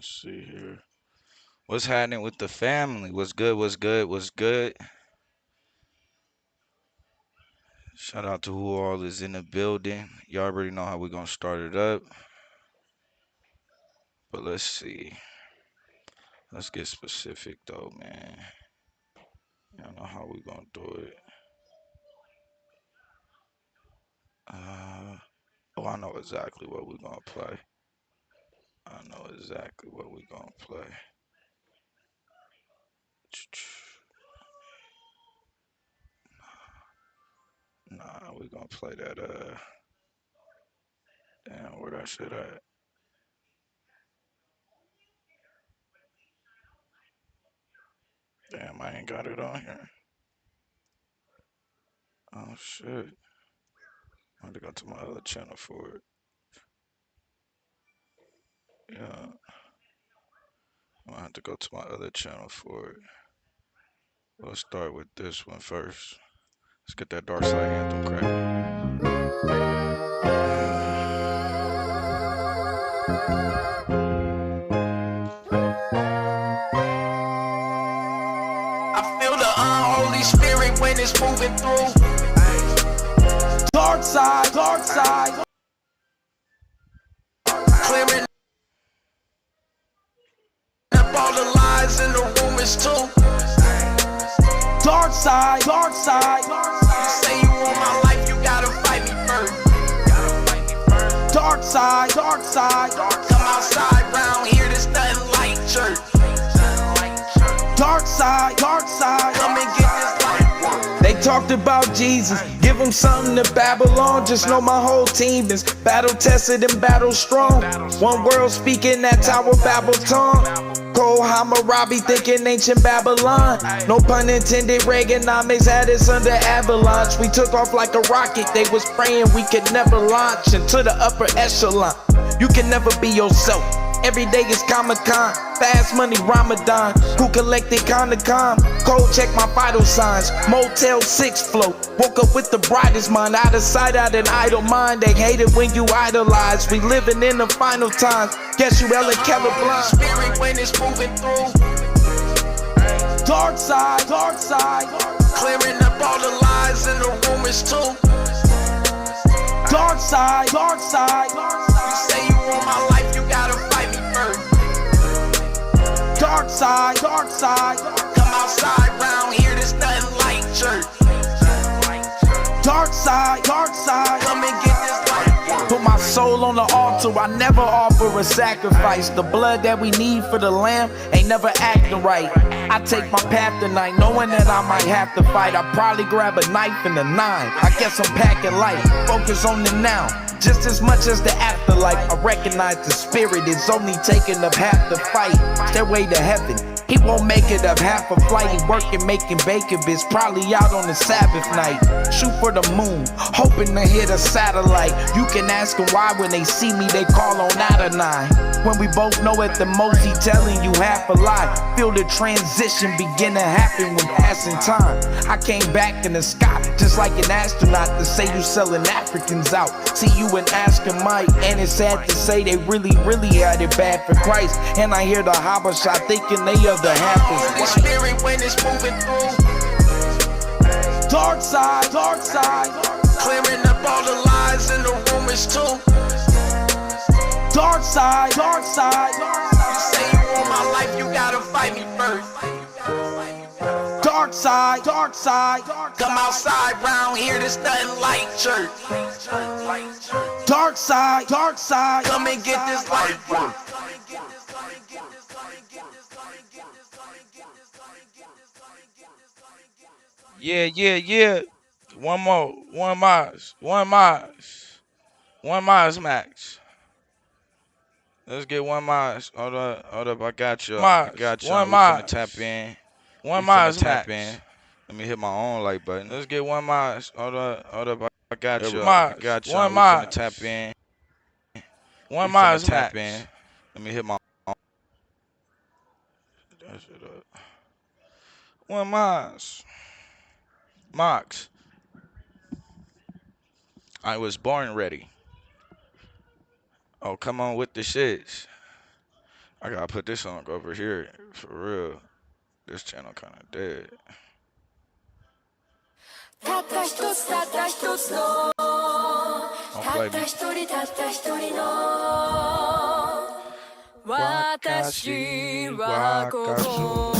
Let's see here. What's happening with the family? What's good? What's good? What's good? Shout out to who all is in the building. Y'all already know how we're gonna start it up. But let's see. Let's get specific though, man. Y'all know how we gonna do it. Oh, I know exactly what we're gonna play. I know exactly what we're gonna play. Nah, we're gonna play that damn, where that shit at? Damn, I ain't got it on here. Oh shit. I had to go to my other channel for it. Yeah. I'm gonna have to go to my other channel for it. We'll start with this one first. Let's get that Dark Side Anthem cracking. I feel the unholy spirit when it's moving through. Dark side, dark side. Clearing up all the lies and the rumors too. Dark side, dark side. You say you want my life, you gotta fight me first. Dark side, dark side. Come outside round here, there's nothing like church. Dark side, come and get this life. They talked about Jesus, give them something to Babylon. Just know my whole team is battle tested and battle strong. One world speaking that Tower Babel tongue. Cole Hammurabi thinking ancient Babylon. No pun intended, Reaganomics had us under avalanche. We took off like a rocket, they was praying we could never launch into the upper echelon. You can never be yourself. Every day is Comic-Con, fast money Ramadan. Who collected Comic-Con? Cold check my vital signs. Motel 6 float. Woke up with the brightest mind. Out of sight, out an idle mind. They hate it when you idolize. We living in the final times. Guess you Ellen colorblind. Spirit when it's moving through. Dark side, dark side. Clearing up all the lies and the rumors too. Dark side, dark side. You say you want my life, you gotta fight me first. Dark side, dark side. Come outside round here, there's nothing like church. Dark side, come and get this life. Put my soul on the altar, I never offer a sacrifice. The blood that we need for the lamb ain't never acting right. I take my path tonight, knowing that I might have to fight. I probably grab a knife and a 9. I guess I'm packing light, focus on the now. Just as much as the afterlife, I recognize the spirit is only taking up half the fight. Stairway to heaven, he won't make it up half a flight. He working, making bacon bits, probably out on the Sabbath night. Shoot for the moon, hoping to hit a satellite. You can ask him why when they see me, they call on Adonai. When we both know at the most he telling you half a lie. Feel the transition begin to happen when passing time. I came back in the sky, just like an astronaut to say you selling Africans out. See you and asking Mike, and it's sad to say they really had it bad for Christ. And I hear the Habasha thinking they are the half is white. Spirit when it's moving through. Dark side, clearing up all the lies and the rumors too. Dark side, you say you want my life, you gotta fight me first. Dark side, come outside round here, there's nothing like church. Dark side, come and get this life work. Yeah. One more. One miles max. Let's get one miles. Hold up, I got you. One miles. Tap in. One miles max. Let me hit my own like button. Let's get one miles. Hold up, I got you. One miles. Tap in. One miles max. Let me hit my own. That shit up. One miles. Mox. I was born ready. Oh, come on with the shits. I gotta put this song over here for real. This channel kind of dead. たった一つたった一つの Don't たっ play た me. 一人たった一人の私はここ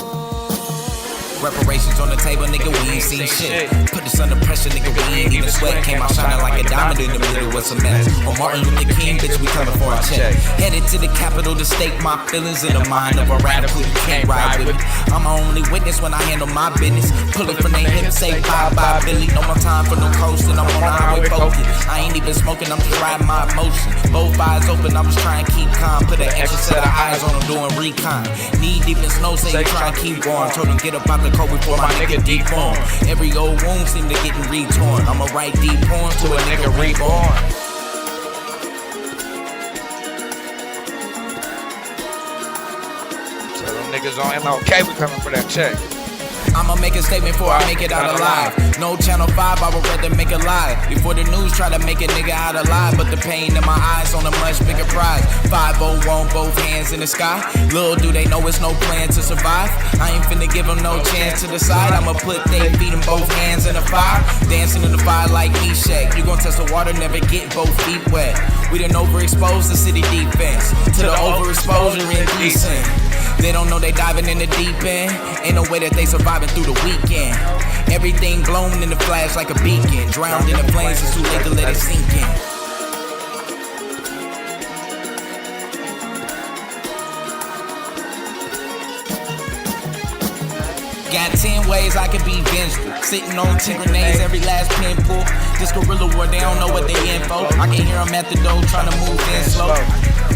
Reparations on the table, nigga, we ain't seen shit. Put this under pressure, nigga, we ain't even sweat. Came out shining like a diamond in the middle of a mess. On Martin Luther King, bitch, we coming for a check. Headed to the Capitol to stake my feelings in the mind of a radical. You can't ride with me. I'm my only witness when I handle my business. Pull it from their hips, say bye-bye, Billy. No more time for no coasting, I'm on the highway focused. I ain't even smoking, I'm just riding my emotion. Both eyes open, I'm just trying to keep calm. Put an extra set of eyes on them doing recon. Knee deep in snow, say you trying to keep going. Told them get up out the cold before my nigga deform. Every old wound seem to getting retorn. I'ma write deep poems to a nigga reborn. So them niggas on MLK, we coming for that check. I'ma make a statement before I make it out alive. No Channel 5, I would rather make a lie. Before the news try to make a nigga out alive. But the pain in my eyes on a much bigger prize. 501, both hands in the sky. Little do they know it's no plan to survive. I ain't finna give them no chance to decide. I'ma put they feet in both hands in the fire. Dancing in the fire like Meshach. You gon' test the water, never get both feet wet. We done overexposed the city defense. To the overexposure indecent. They don't know they diving in the deep end. Ain't no way that they surviving through the weekend. Everything glowing in the flash like a beacon. Drowned in the flames, it's too late to let it sink in. Got 10 ways I can be vengeful. Sitting on 10 grenades, every last pinpool. This guerrilla war, they don't know what they in for. I can hear them at the door trying to move in slow.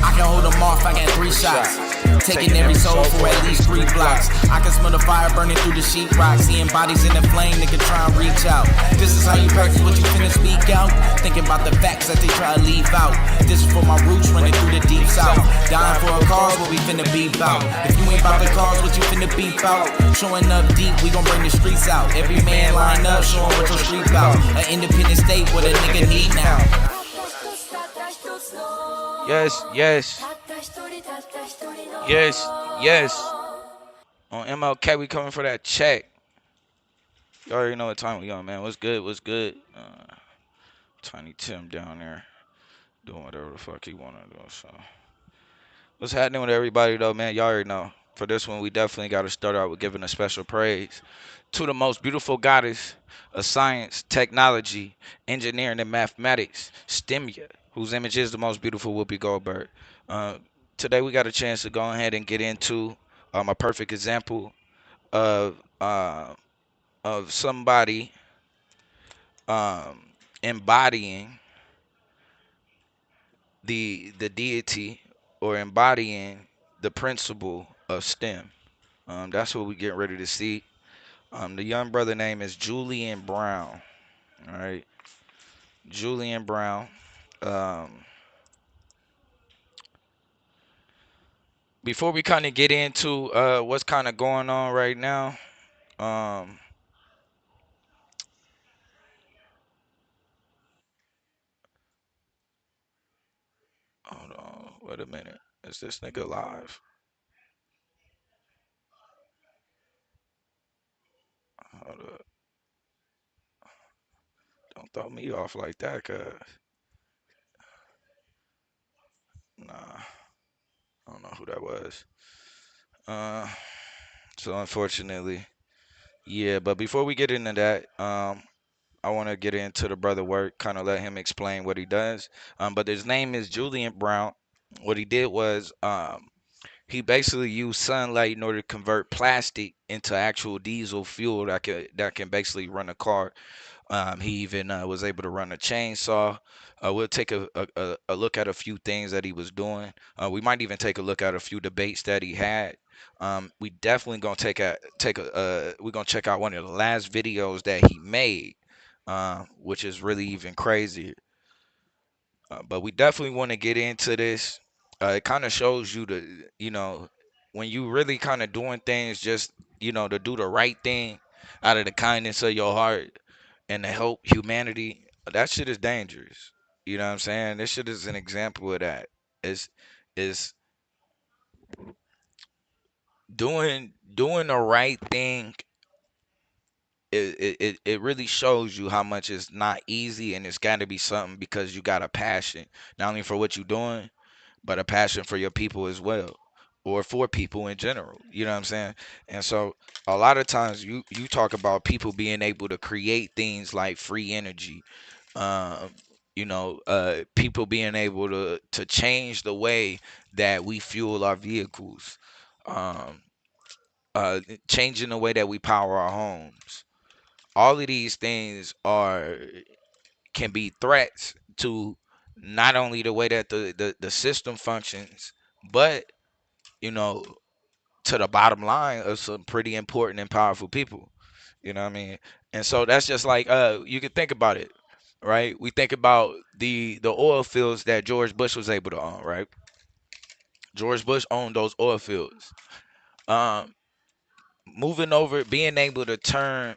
I can hold them off, I got 3 shots. Taking every soul for at least 3 blocks. I can smell the fire burning through the sheetrock. Seeing bodies in the flame, nigga try and reach out. This is how you practice what you finna speak out. Thinking about the facts that they try to leave out. This is for my roots running through the deep south. Dying for a cause, what we finna beep out. If you ain't about the cause, what you finna beep out. Showing up deep, we gon' bring the streets out. Every man line up, showing what your street out. An independent state, what a nigga need now. Yes, yes. Yes, yes. On MLK, we coming for that check. You already know what time we on, man. What's good? What's good? Tiny Tim down there doing whatever the fuck he wanna do. So, what's happening with everybody though, man? Y'all already know. For this one, we definitely got to start out with giving a special praise to the most beautiful goddess of science, technology, engineering, and mathematics, Stemia, whose image is the most beautiful Whoopi Goldberg. Uh, Today, we got a chance to go ahead and get into a perfect example of somebody um, embodying the deity or embodying the principle of STEM. That's what we get ready to see. The young brother name is Julian Brown. All right, Julian Brown. Um, Before we kind of get into what's kind of going on right now, um, hold on, wait a minute. Is this nigga live? Hold up. Don't throw me off like that, cuz. Nah, I don't know who that was. Uh, so unfortunately, yeah. But before we get into that, I want to get into the brother work, kind of let him explain what he does. But his name is Julian Brown. What he did was, he basically used sunlight in order to convert plastic into actual diesel fuel that can basically run a car. He even was able to run a chainsaw. We'll take a look at a few things that he was doing. We might even take a look at a few debates that he had. We definitely gonna we're gonna check out one of the last videos that he made, which is really even crazier. But we definitely want to get into this. It kind of shows you when you really kind of doing things just to do the right thing out of the kindness of your heart and to help humanity. That shit is dangerous. You know what I'm saying? This shit is an example of that. Is is doing the right thing, it really shows you how much it's not easy, and it's got to be something because you got a passion not only for what you're doing, but a passion for your people as well, or for people in general. You know what I'm saying? And so a lot of times you talk about people being able to create things like free energy, um, people being able to change the way that we fuel our vehicles, um, changing the way that we power our homes. All of these things are can be threats to not only the way that the system functions, but you know, to the bottom line of some pretty important and powerful people. You know what I mean? And so that's just like you can think about it, right? We think about the oil fields that George Bush was able to own, right? George Bush owned those oil fields. Um, moving over, being able to turn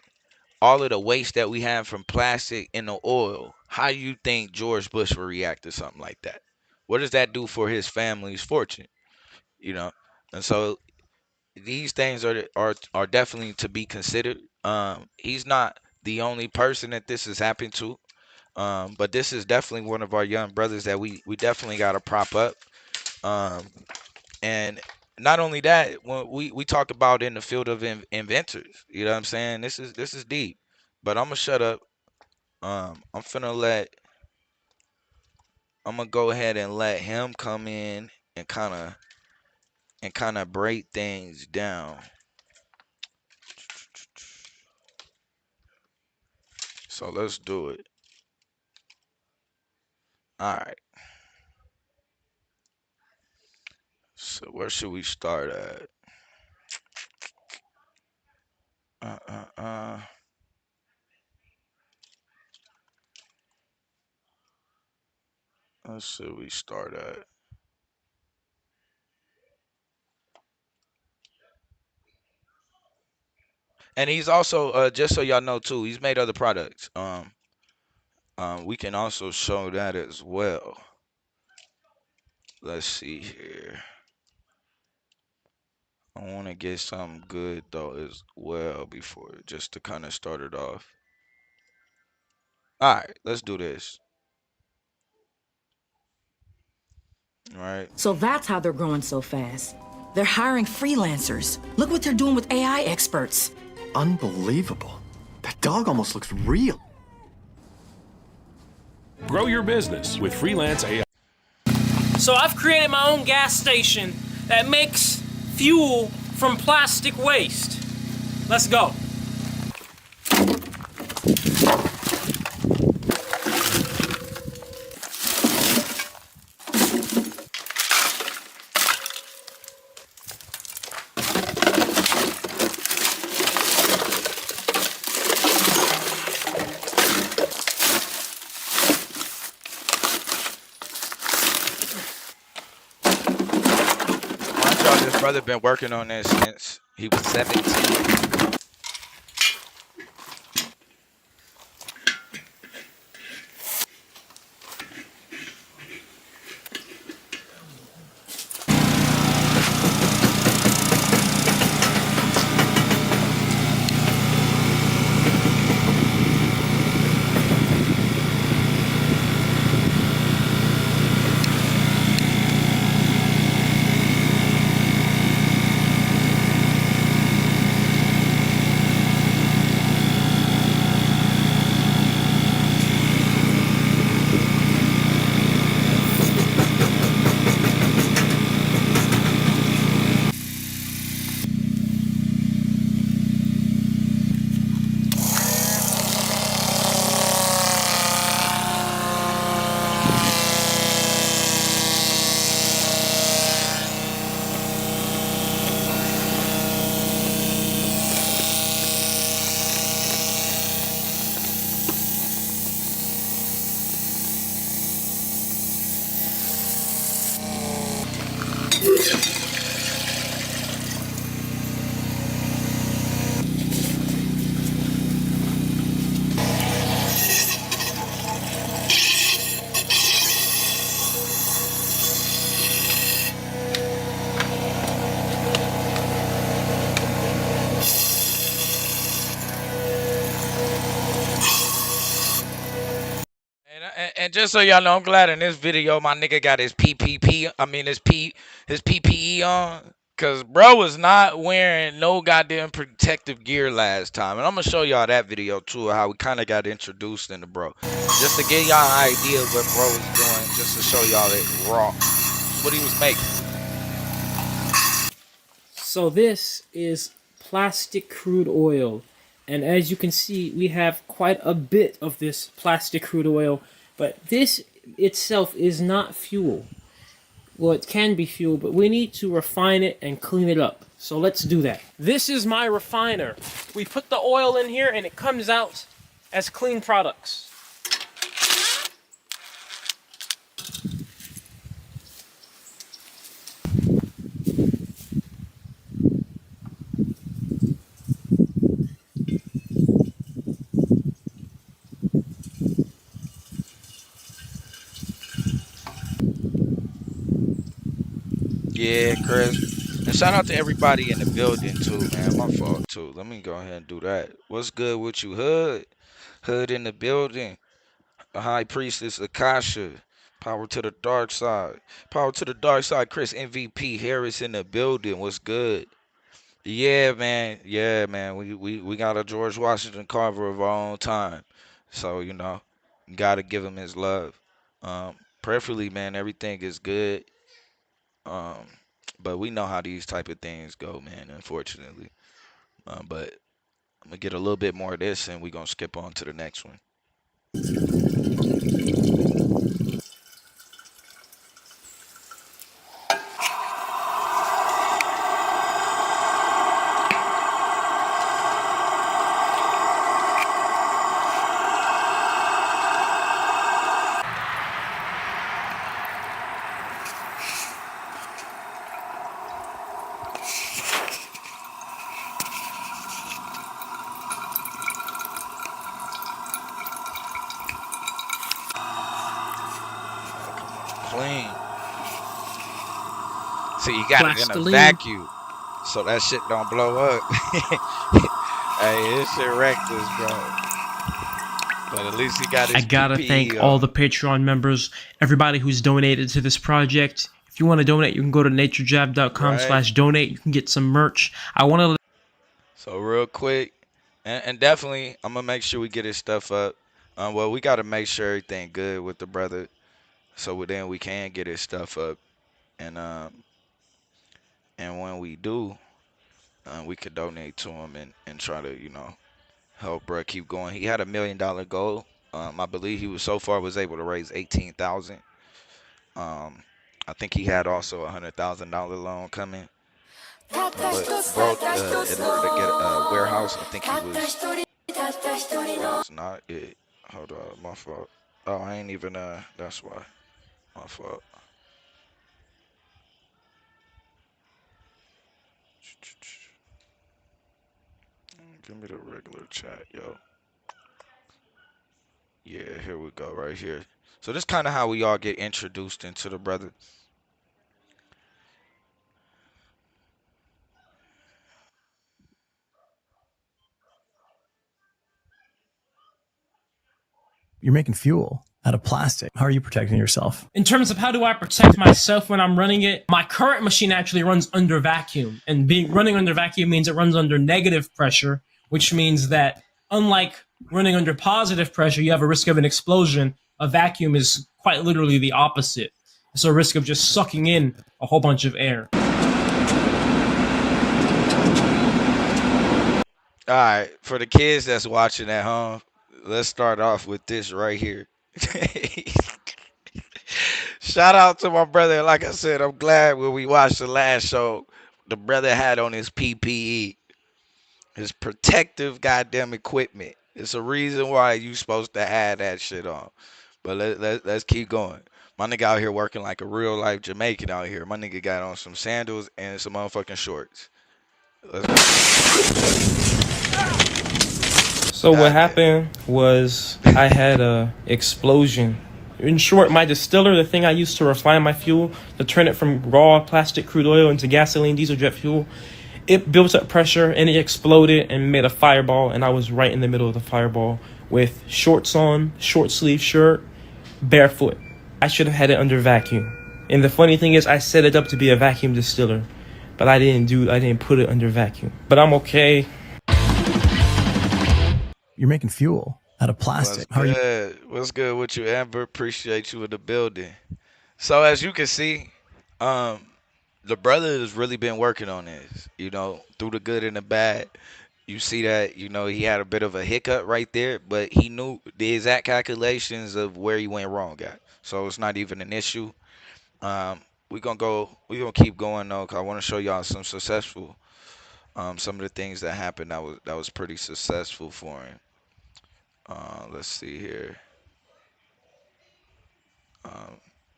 all of the waste that we have from plastic into oil. How do you think George Bush would react to something like that? What does that do for his family's fortune? You know, and so these things are definitely to be considered. He's not the only person that this has happened to. But this is definitely one of our young brothers that we definitely got to prop up. Um, and not only that, when we talk about in the field of inventors, you know what I'm saying? This is deep. But I'm gonna shut up. I'm gonna go ahead and let him come in and kind of break things down. So let's do it. All right. So where should we start at? Uh, uh, uh. Where should we start at? And he's also, just so y'all know too, he's made other products. We can also show that as well. Let's see here. I want to get something good though as well before, just to kind of start it off. All right, let's do this. All right. So that's how they're growing so fast. They're hiring freelancers. Look what they're doing with AI experts. Unbelievable. That dog almost looks real. Grow your business with freelance AI. So I've created my own gas station that makes fuel from plastic waste. Let's go. Mind y'all, this brother been working on this since he was 17. And just so y'all know, I'm glad in this video my nigga got his his PPE on. Cause bro was not wearing no goddamn protective gear last time. And I'm gonna show y'all that video too, how we kinda got introduced into bro. Just to give y'all an idea of what bro was doing, just to show y'all it raw. What he was making. So this is plastic crude oil. And as you can see, we have quite a bit of this plastic crude oil, but this itself is not fuel. Well, it can be fuel, but we need to refine it and clean it up. So let's do that. This is my refiner. We put the oil in here and it comes out as clean products. Yeah, Chris. And shout out to everybody in the building too, man. My fault too. Let me go ahead and do that. What's good with you, Hood? Hood in the building. The High Priestess Akasha. Power to the dark side. Power to the dark side. Chris MVP Harris in the building. What's good? Yeah, man. Yeah, man. We got a George Washington Carver of our own time. So, you know, gotta give him his love. Preferably, man, everything is good. Um, but we know how these type of things go, man, unfortunately. But I'm gonna get a little bit more of this and we're gonna skip on to the next one. Clean. See, you got it in a Plastoline. vacuum, so that shit don't blow up. Hey, this shit wrecked us, bro. But at least he got his I gotta PPE thank on. all the Patreon members, everybody who's donated to this project. If you want to donate, you can go to naturejab.com/donate. You can get some merch. I want to. So real quick, and definitely, I'm gonna make sure we get his stuff up. Well, we gotta make sure everything good with the brother, so then we can get his stuff up, and when we do, we could donate to him and try to, you know, help bro keep going. He had $1 million goal. I believe he was so far was able to raise 18,000. I think he had also a $100,000 loan coming. But bro, in order to get a warehouse, I think he was not it. Hold on, my fault. Oh, I ain't even that's why. My fault. Give me the regular chat, yo. Yeah, here we go, right here. So this kind of how we all get introduced into the brother. You're making fuel out of plastic. How are you protecting yourself? In terms of how do I protect myself when I'm running it, my current machine actually runs under vacuum. And running under vacuum means it runs under negative pressure, which means that unlike running under positive pressure, you have a risk of an explosion. A vacuum is quite literally the opposite. It's a risk of just sucking in a whole bunch of air. All right, for the kids that's watching at home, let's start off with this right here. Shout out to my brother. Like I said, I'm glad when we watched the last show, the brother had on his PPE, his protective goddamn equipment. It's a reason why you supposed to have that shit on. But let's keep going. My nigga out here working like a real life Jamaican out here. My nigga got on some sandals and some motherfucking shorts. Let's go. So what happened was I had a explosion. In short, my distiller, the thing I used to refine my fuel, to turn it from raw plastic crude oil into gasoline, diesel jet fuel, it built up pressure and it exploded and made a fireball, and I was right in the middle of the fireball with shorts on, short sleeve shirt, barefoot. I should have had it under vacuum. And the funny thing is, I set it up to be a vacuum distiller, but I didn't put it under vacuum. But I'm okay. You're making fuel out of plastic. How are you? What's good with you, Amber? Appreciate you in the building. So as you can see, the brother has really been working on this, through the good and the bad. You see that, he had a bit of a hiccup right there, but he knew the exact calculations of where he went wrong at. So it's not even an issue. We're gonna keep going though, 'cause I want to show y'all some of the things that happened that was pretty successful for him. Let's see here.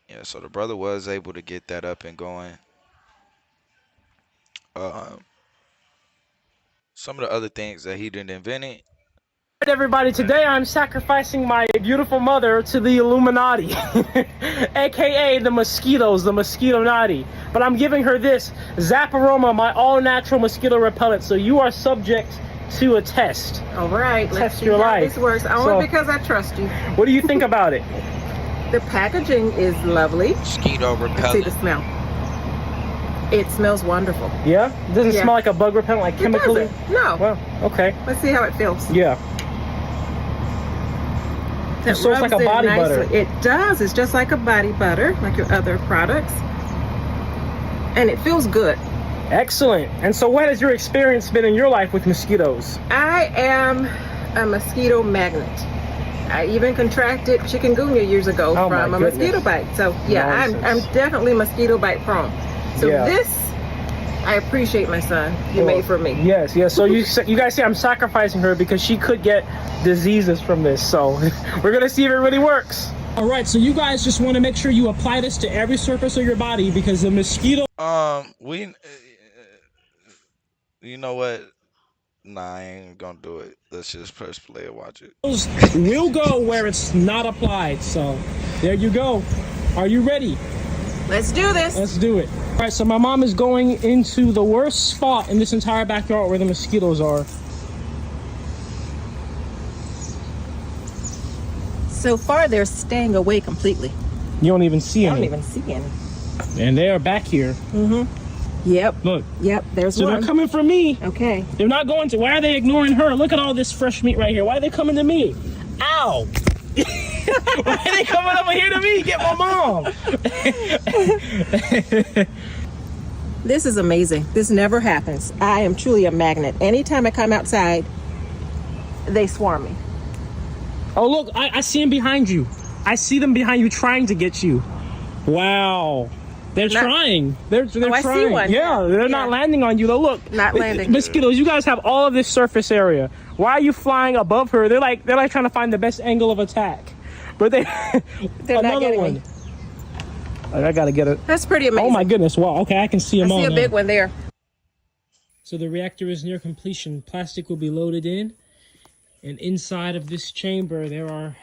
Yeah, so the brother was able to get that up and going. Some of the other things that he didn't invent it. Everybody, today I'm sacrificing my beautiful mother to the Illuminati, aka the mosquitoes, the Mosquito-nati. But I'm giving her this Zap Aroma, my all-natural mosquito repellent. So you are subject to a test. All right, let's see your how life. this works. Only because I trust you. What do you think about it? The packaging is lovely. Mosquito Let's see repellent. the smell. It smells wonderful. Yeah? It doesn't smell like a bug repellent, like chemically? It doesn't. No. Well, okay. Let's see how it feels. Yeah. It so it's like a rubs in body nicely. butter. It does. It's just like a body butter, like your other products. And it feels good. Excellent. And so what has your experience been in your life with mosquitoes? I am a mosquito magnet. I even contracted chikungunya years ago from a mosquito bite. So yeah, I'm definitely mosquito bite prone. So this, I appreciate my son. You made for me. Yes, yes. So you guys see I'm sacrificing her because she could get diseases from this. So we're gonna see if it really works. All right. So you guys just want to make sure you apply this to every surface of your body because the mosquito. You know what? Nah, I ain't gonna do it. Let's just press play and watch it. Will go where it's not applied. So there you go. Are you ready? Let's do this. Let's do it. All right, so my mom is going into the worst spot in this entire backyard where the mosquitoes are. So far, they're staying away completely. You don't even see any. I don't even see any. And they are back here. Mm-hmm. Yep. Look. Yep, there's one. So they're coming for me. Okay. They're not going to. Why are they ignoring her? Look at all this fresh meat right here. Why are they coming to me? Ow! Why are they coming over here to me? Get my mom! This is amazing. This never happens. I am truly a magnet. Anytime I come outside, they swarm me. Oh, look, I see them behind you. I see them behind you trying to get you. Wow. They're trying. They're trying. I see one. Yeah, they're not landing on you though. Look. Not landing. Mosquitoes, you guys have all of this surface area. Why are you flying above her? They're like trying to find the best angle of attack. But they're not getting me. I gotta get it. That's pretty amazing. Oh my goodness! Wow. Okay, I can see them all. I see a big one there. So the reactor is near completion. Plastic will be loaded in, and inside of this chamber there are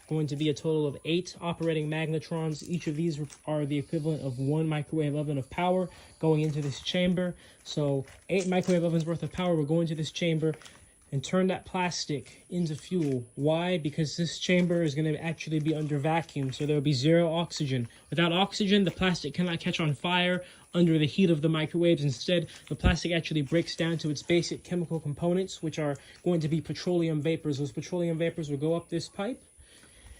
going to be a total of 8 operating magnetrons. Each of these are the equivalent of 1 microwave oven of power going into this chamber. So 8 microwave ovens worth of power will go into this chamber and turn that plastic into fuel. Why? Because this chamber is going to actually be under vacuum, so there will be 0 oxygen. Without oxygen, the plastic cannot catch on fire under the heat of the microwaves. Instead, the plastic actually breaks down to its basic chemical components, which are going to be petroleum vapors. Those petroleum vapors will go up this pipe,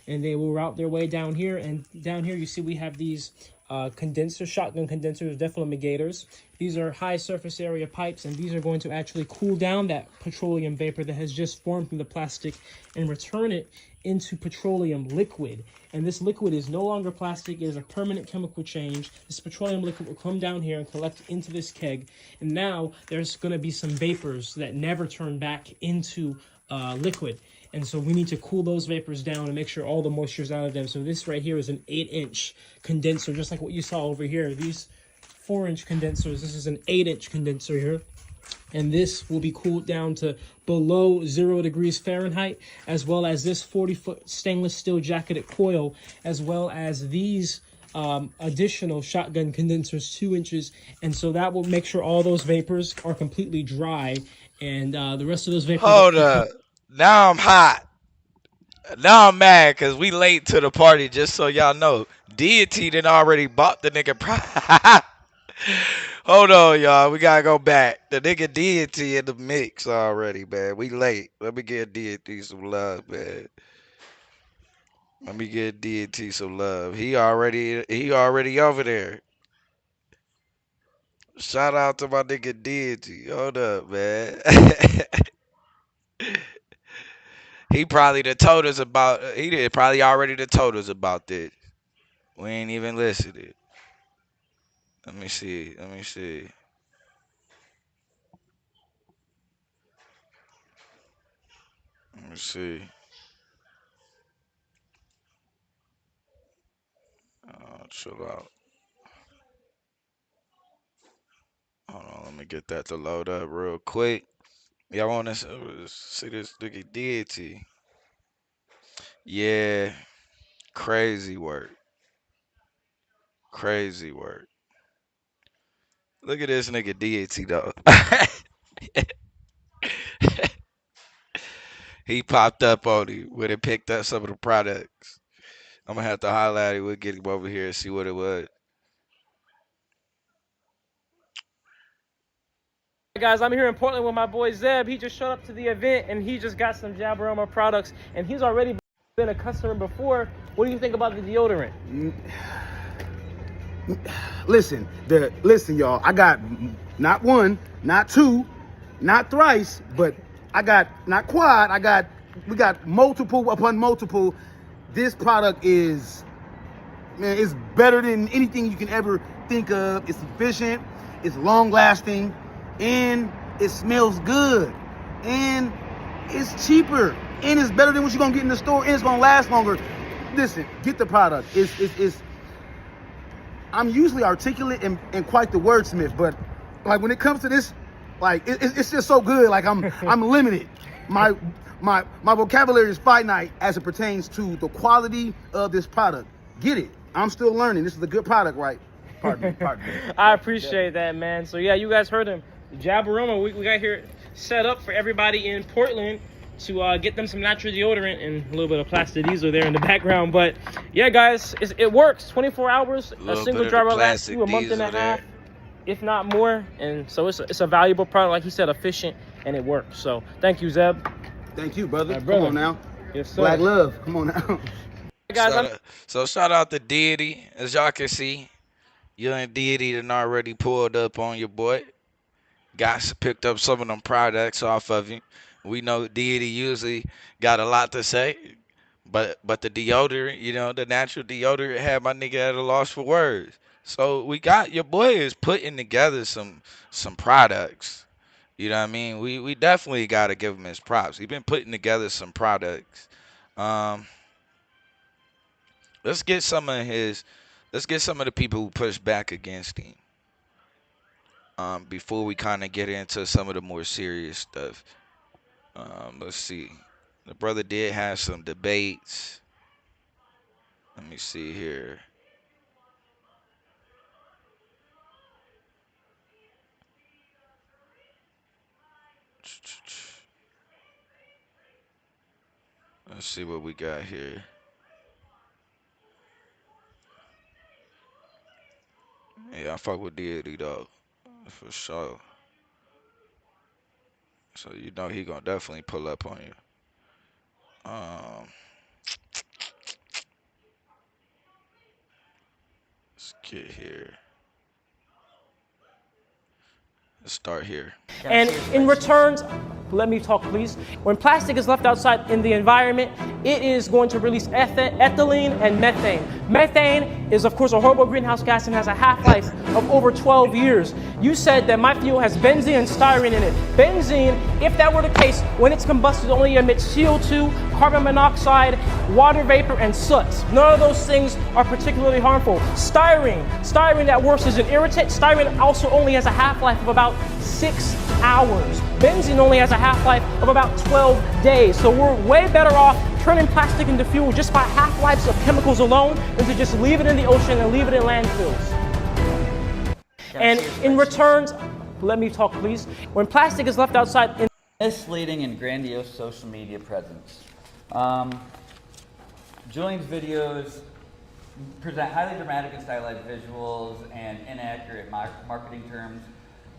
and they will route their way down here. And down here, you see we have these condensers, shotgun condensers, deflamitors. These are high surface area pipes, and these are going to actually cool down that petroleum vapor that has just formed from the plastic and return it into petroleum liquid. And this liquid is no longer plastic. It is a permanent chemical change. This petroleum liquid will come down here and collect into this keg. And now there's going to be some vapors that never turn back into liquid. And so we need to cool those vapors down and make sure all the moisture is out of them. So this right here is an 8-inch condenser, just like what you saw over here. These 4-inch condensers, this is an 8-inch condenser here. And this will be cooled down to below 0 degrees Fahrenheit, as well as this 40-foot stainless steel jacketed coil, as well as these additional shotgun condensers, 2 inches. And so that will make sure all those vapors are completely dry. And the rest of those vapors... Hold up. Now I'm hot. Now I'm mad because we late to the party, just so y'all know. Deity done already bought the nigga. Hold on, y'all. We gotta go back. The nigga Deity in the mix already, man. We late. Let me give Deity some love, man. Let me give Deity some love. He already over there. Shout out to my nigga Deity. Hold up, man. He probably done told us about. He did probably already done told us about this. We ain't even listening. Let me see. Let me see. Let me see. Chill out. Hold on. Let me get that to load up real quick. Y'all want to see this nigga Deity? Yeah. Crazy work. Crazy work. Look at this nigga Deity though. He popped up on him when it picked up some of the products. I'm gonna have to holler at him. We'll get him over here and see what it was. Hey guys, I'm here in Portland with my boy Zeb. He just showed up to the event and he just got some Jabaroma products and he's already been a customer before. What do you think about the deodorant? Listen, y'all. I got not one, not two, not thrice, but I got not quad. We got multiple upon multiple. This product is, man, it's better than anything you can ever think of. It's efficient, it's long lasting, and it smells good, and it's cheaper, and it's better than what you're gonna get in the store, and it's gonna last longer. Listen, get the product. I'm usually articulate and quite the wordsmith, but like when it comes to this, like it's just so good. Like I'm limited. My vocabulary is finite as it pertains to the quality of this product. Get it? I'm still learning. This is a good product, right? Pardon me. I appreciate that, man. So yeah, you guys heard him. Jabaroma, we got here set up for everybody in Portland to get them some natural deodorant, and a little bit of plastic diesel there in the background. But yeah, guys, it works. 24 hours. A single dry rub lasts you a month and a half, if not more. And so it's a valuable product, like he said, efficient, and it works. So thank you, Zeb. Thank you, brother. Right, brother. Come on now. Yes, sir. Black love. Come on now. Guys, so shout out to Deity. As y'all can see, you and Deity done already pulled up on your boy. Picked up some of them products off of him. We know Deity usually got a lot to say, but the deodorant, the natural deodorant had my nigga at a loss for words. So your boy is putting together some products. You know what I mean? We definitely got to give him his props. He's been putting together some products. Let's get some of the people who push back against him. Before we kind of get into some of the more serious stuff. Let's see. The brother did have some debates. Let me see here. Let's see what we got here. Yeah, I fuck with Deity though, for sure. So he gonna definitely pull up on you. Let's get here. Let's start here. and in return, let me talk please. When plastic is left outside in the environment, it is going to release ethylene and methane. Methane is of course a horrible greenhouse gas and has a half-life of over 12 years. You said that my fuel has benzene and styrene in it. Benzene, if that were the case, when it's combusted only emits CO2, carbon monoxide, water vapor, and soot. None of those things are particularly harmful. Styrene that works as an irritant. Styrene also only has a half-life of about 6 hours. Benzene only has a half-life of about 12 days. So we're way better off turning plastic into fuel just by half-lives of chemicals alone than to just leave it in the ocean and leave it in landfills. And in return, let me talk please. When plastic is left outside in misleading and grandiose social media presence. Julian's videos present highly dramatic and stylized visuals and inaccurate marketing terms,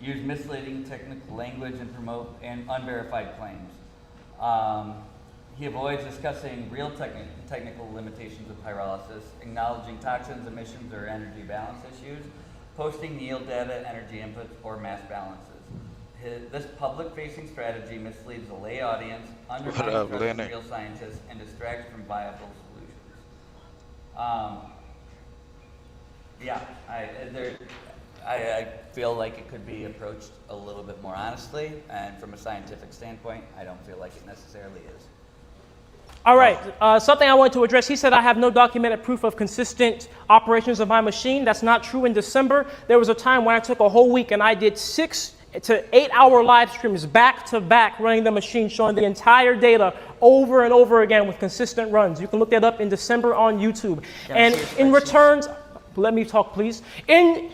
use misleading technical language, and promote unverified claims. He avoids discussing real technical limitations of pyrolysis, acknowledging toxins, emissions, or energy balance issues, posting yield data, energy inputs, or mass balances. This public-facing strategy misleads the lay audience, undermines trust in real scientists, and distracts from viable solutions. Yeah, I feel like it could be approached a little bit more honestly, and from a scientific standpoint, I don't feel like it necessarily is. All right, something I wanted to address. He said I have no documented proof of consistent operations of my machine. That's not true. In December, there was a time when I took a whole week and I did 6 to 8 hour live streams back to back running the machine, showing the entire data over and over again with consistent runs. You can look that up in December on YouTube. And in returns, let me talk, please. In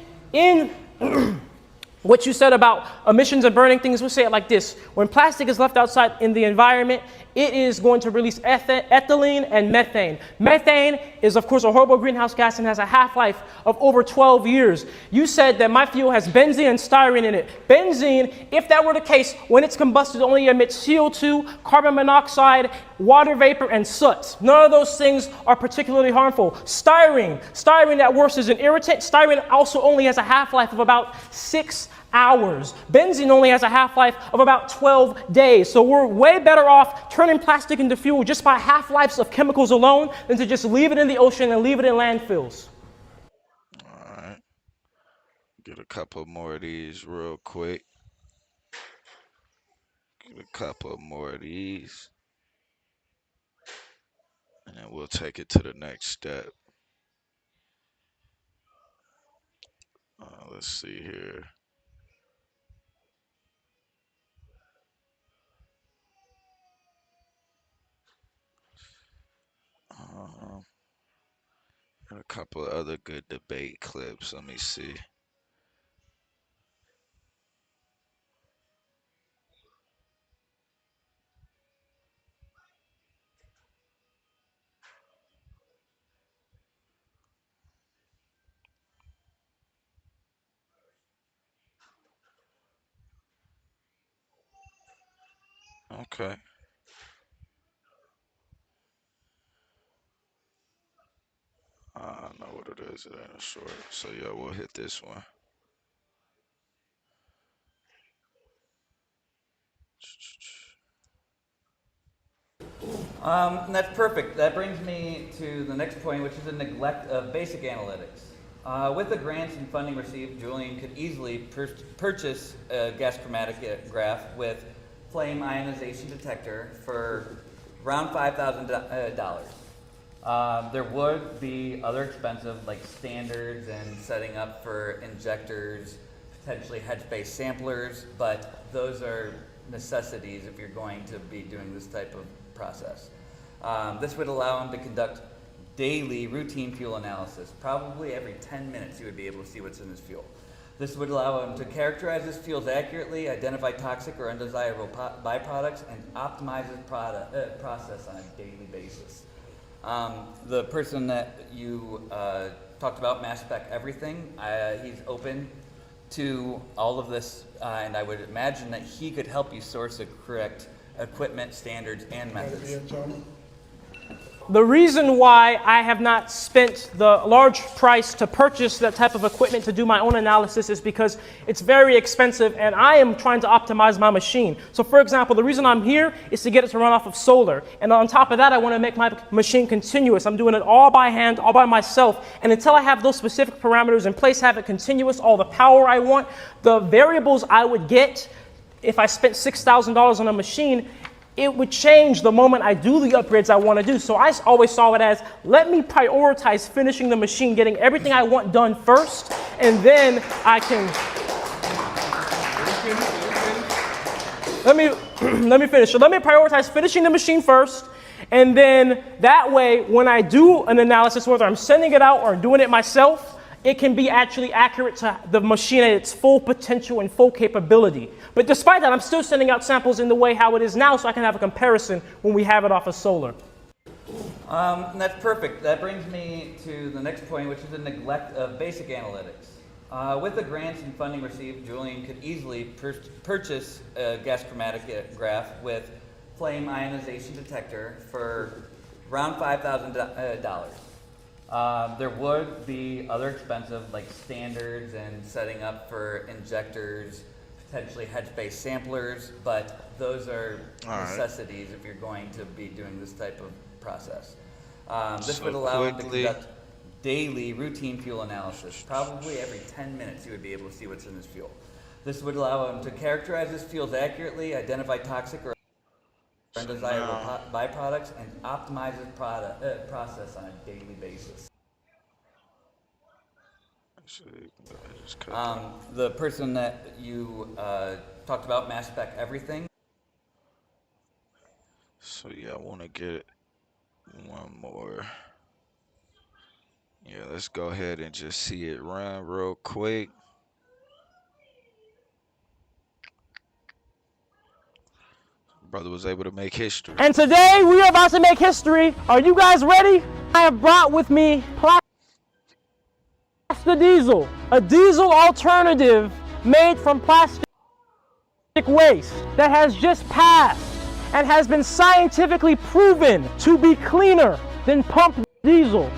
what you said about emissions and burning things, we'll say it like this. When plastic is left outside in the environment, it is going to release ethylene and methane. Methane is, of course, a horrible greenhouse gas and has a half-life of over 12 years. You said that my fuel has benzene and styrene in it. Benzene, if that were the case, when it's combusted, only emits CO2, carbon monoxide, water vapor, and soot. None of those things are particularly harmful. Styrene at worst is an irritant. Styrene also only has a half-life of about 6 hours. Benzene only has a half-life of about 12 days. So we're way better off turning plastic into fuel just by half-lives of chemicals alone than to just leave it in the ocean and leave it in landfills. All right. Get a couple more of these real quick. Get a couple more of these. And then we'll take it to the next step. Let's see here. And a couple of other good debate clips. Let me see. Okay. I know what it is. It ain't a short. So yeah, we'll hit this one. That's perfect. That brings me to the next point, which is the neglect of basic analytics. With the grants and funding received, Julian could easily purchase a gas chromatograph with flame ionization detector for around $5,000. There would be other expensive, like standards and setting up for injectors, potentially headspace samplers, but those are necessities if you're going to be doing this type of process. This would allow him to conduct daily routine fuel analysis. Probably every 10 minutes you would be able to see what's in his fuel. This would allow him to characterize his fuels accurately, identify toxic or undesirable byproducts, and optimize his process on a daily basis. The person that you talked about, Mass Spec Everything, he's open to all of this, and I would imagine that he could help you source the correct equipment, standards, and methods. The reason why I have not spent the large price to purchase that type of equipment to do my own analysis is because it's very expensive and I am trying to optimize my machine. So for example, the reason I'm here is to get it to run off of solar. And on top of that, I want to make my machine continuous. I'm doing it all by hand, all by myself. And until I have those specific parameters in place, have it continuous, all the power I want, the variables I would get if I spent $6,000 on a machine, it would change the moment I do the upgrades I want to do. So I always saw it as, let me prioritize finishing the machine, getting everything I want done first, and then I can... Let me finish. So let me prioritize finishing the machine first, and then that way, when I do an analysis, whether I'm sending it out or doing it myself, it can be actually accurate to the machine at its full potential and full capability. But despite that, I'm still sending out samples in the way how it is now so I can have a comparison when we have it off of solar. And that's perfect. That brings me to the next point, which is the neglect of basic analytics. With the grants and funding received, Julian could easily purchase a gas chromatograph with flame ionization detector for around $5,000. There would be other expensive, like standards and setting up for injectors, potentially hedge-based samplers, but those are necessities if you're going to be doing this type of process. This would allow him to conduct daily routine fuel analysis. Probably every 10 minutes he would be able to see what's in his fuel. This would allow him to characterize his fuels accurately, identify toxic or undesirable byproducts, and optimize his process on a daily basis. The person that you talked about, mass spec everything. So yeah, I want to get one more. Yeah, let's go ahead and just see it run real quick. Brother was able to make history. And today we are about to make history. Are you guys ready? I have brought with me Plastidiezel, a diesel alternative made from plastic waste that has just passed and has been scientifically proven to be cleaner than pump diesel.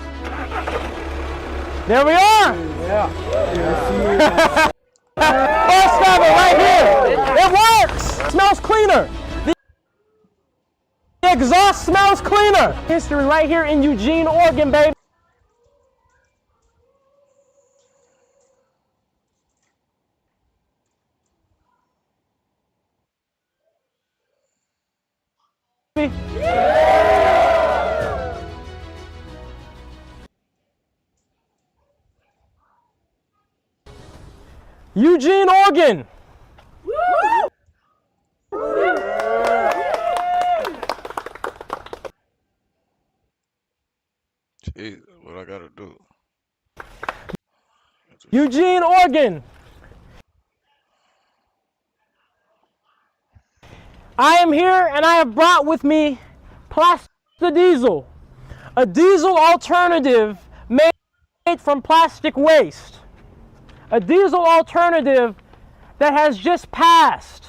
There we are. Yeah. First of it right here. It works. It smells cleaner. The exhaust smells cleaner. History right here in Eugene, Oregon, baby. Eugene, Oregon. Jeez, what I gotta do? Eugene, Oregon. I am here and I have brought with me Plastidiezel, a diesel alternative made from plastic waste. A diesel alternative that has just passed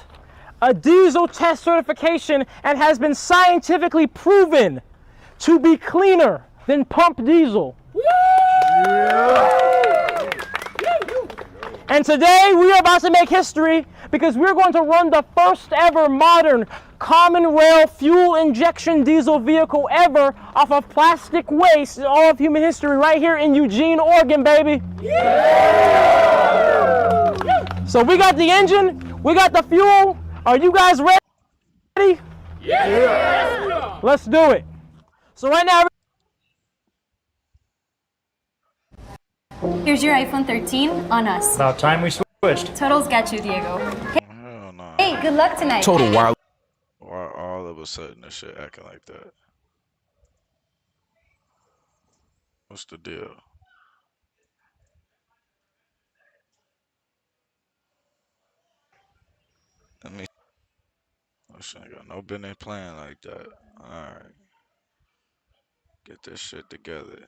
a diesel test certification and has been scientifically proven to be cleaner than pump diesel. And today we are about to make history because we're going to run the first ever modern common rail fuel injection diesel vehicle ever off of plastic waste in all of human history right here in Eugene, Oregon, baby. So we got the engine, we got the fuel. Are you guys ready? Yeah. Let's do it. So right now, here's your iPhone 13 on us. About time we switched. Total's got you, Diego. Hell nah. Hey, good luck tonight. Total wild. Why all of a sudden this shit acting like that? What's the deal? Let me. Oh shit, I got no business playing like that. Alright. Get this shit together.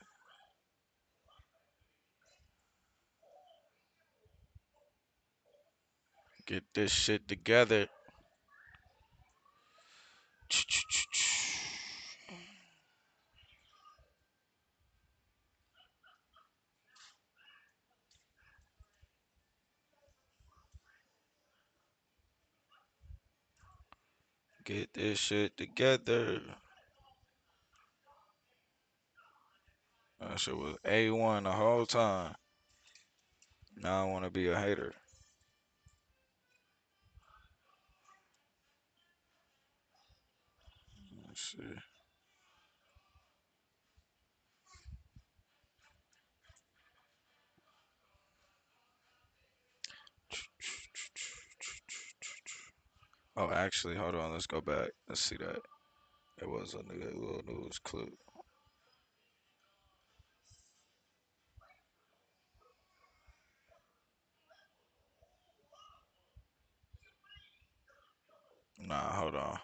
Get this shit together. Get this shit together. That shit was A1 the whole time. Now I want to be a hater. Let's see. Oh, actually, hold on. Let's go back. Let's see that. It was a little news clue. Nah, hold on.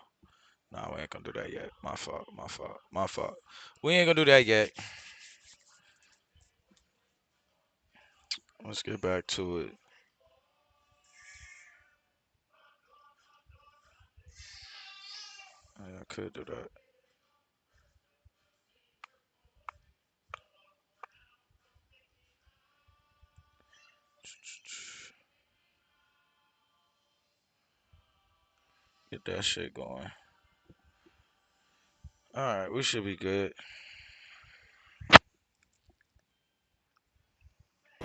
Nah, we ain't gonna do that yet. My fault. My fault. My fault. We ain't gonna do that yet. Let's get back to it. Yeah, I could do that. Get that shit going. All right, we should be good.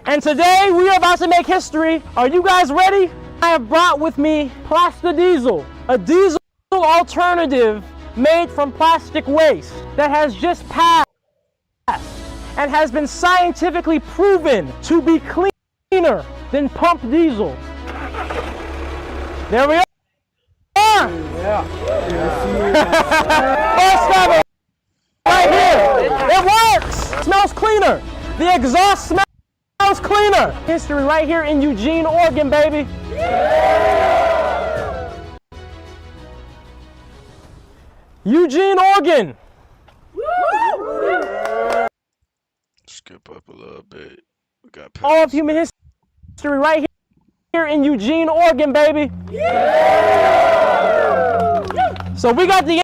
And today we are about to make history. Are you guys ready? I have brought with me Plastidiezel, a diesel alternative made from plastic waste that has just passed and has been scientifically proven to be cleaner than pump diesel. There we are. Yeah. First ever, right here. It works. Smells cleaner. The exhaust smells cleaner. History right here in Eugene, Oregon, baby. Eugene, Oregon. Skip up a little bit. We got All of human history right here in Eugene, Oregon, baby. So we got the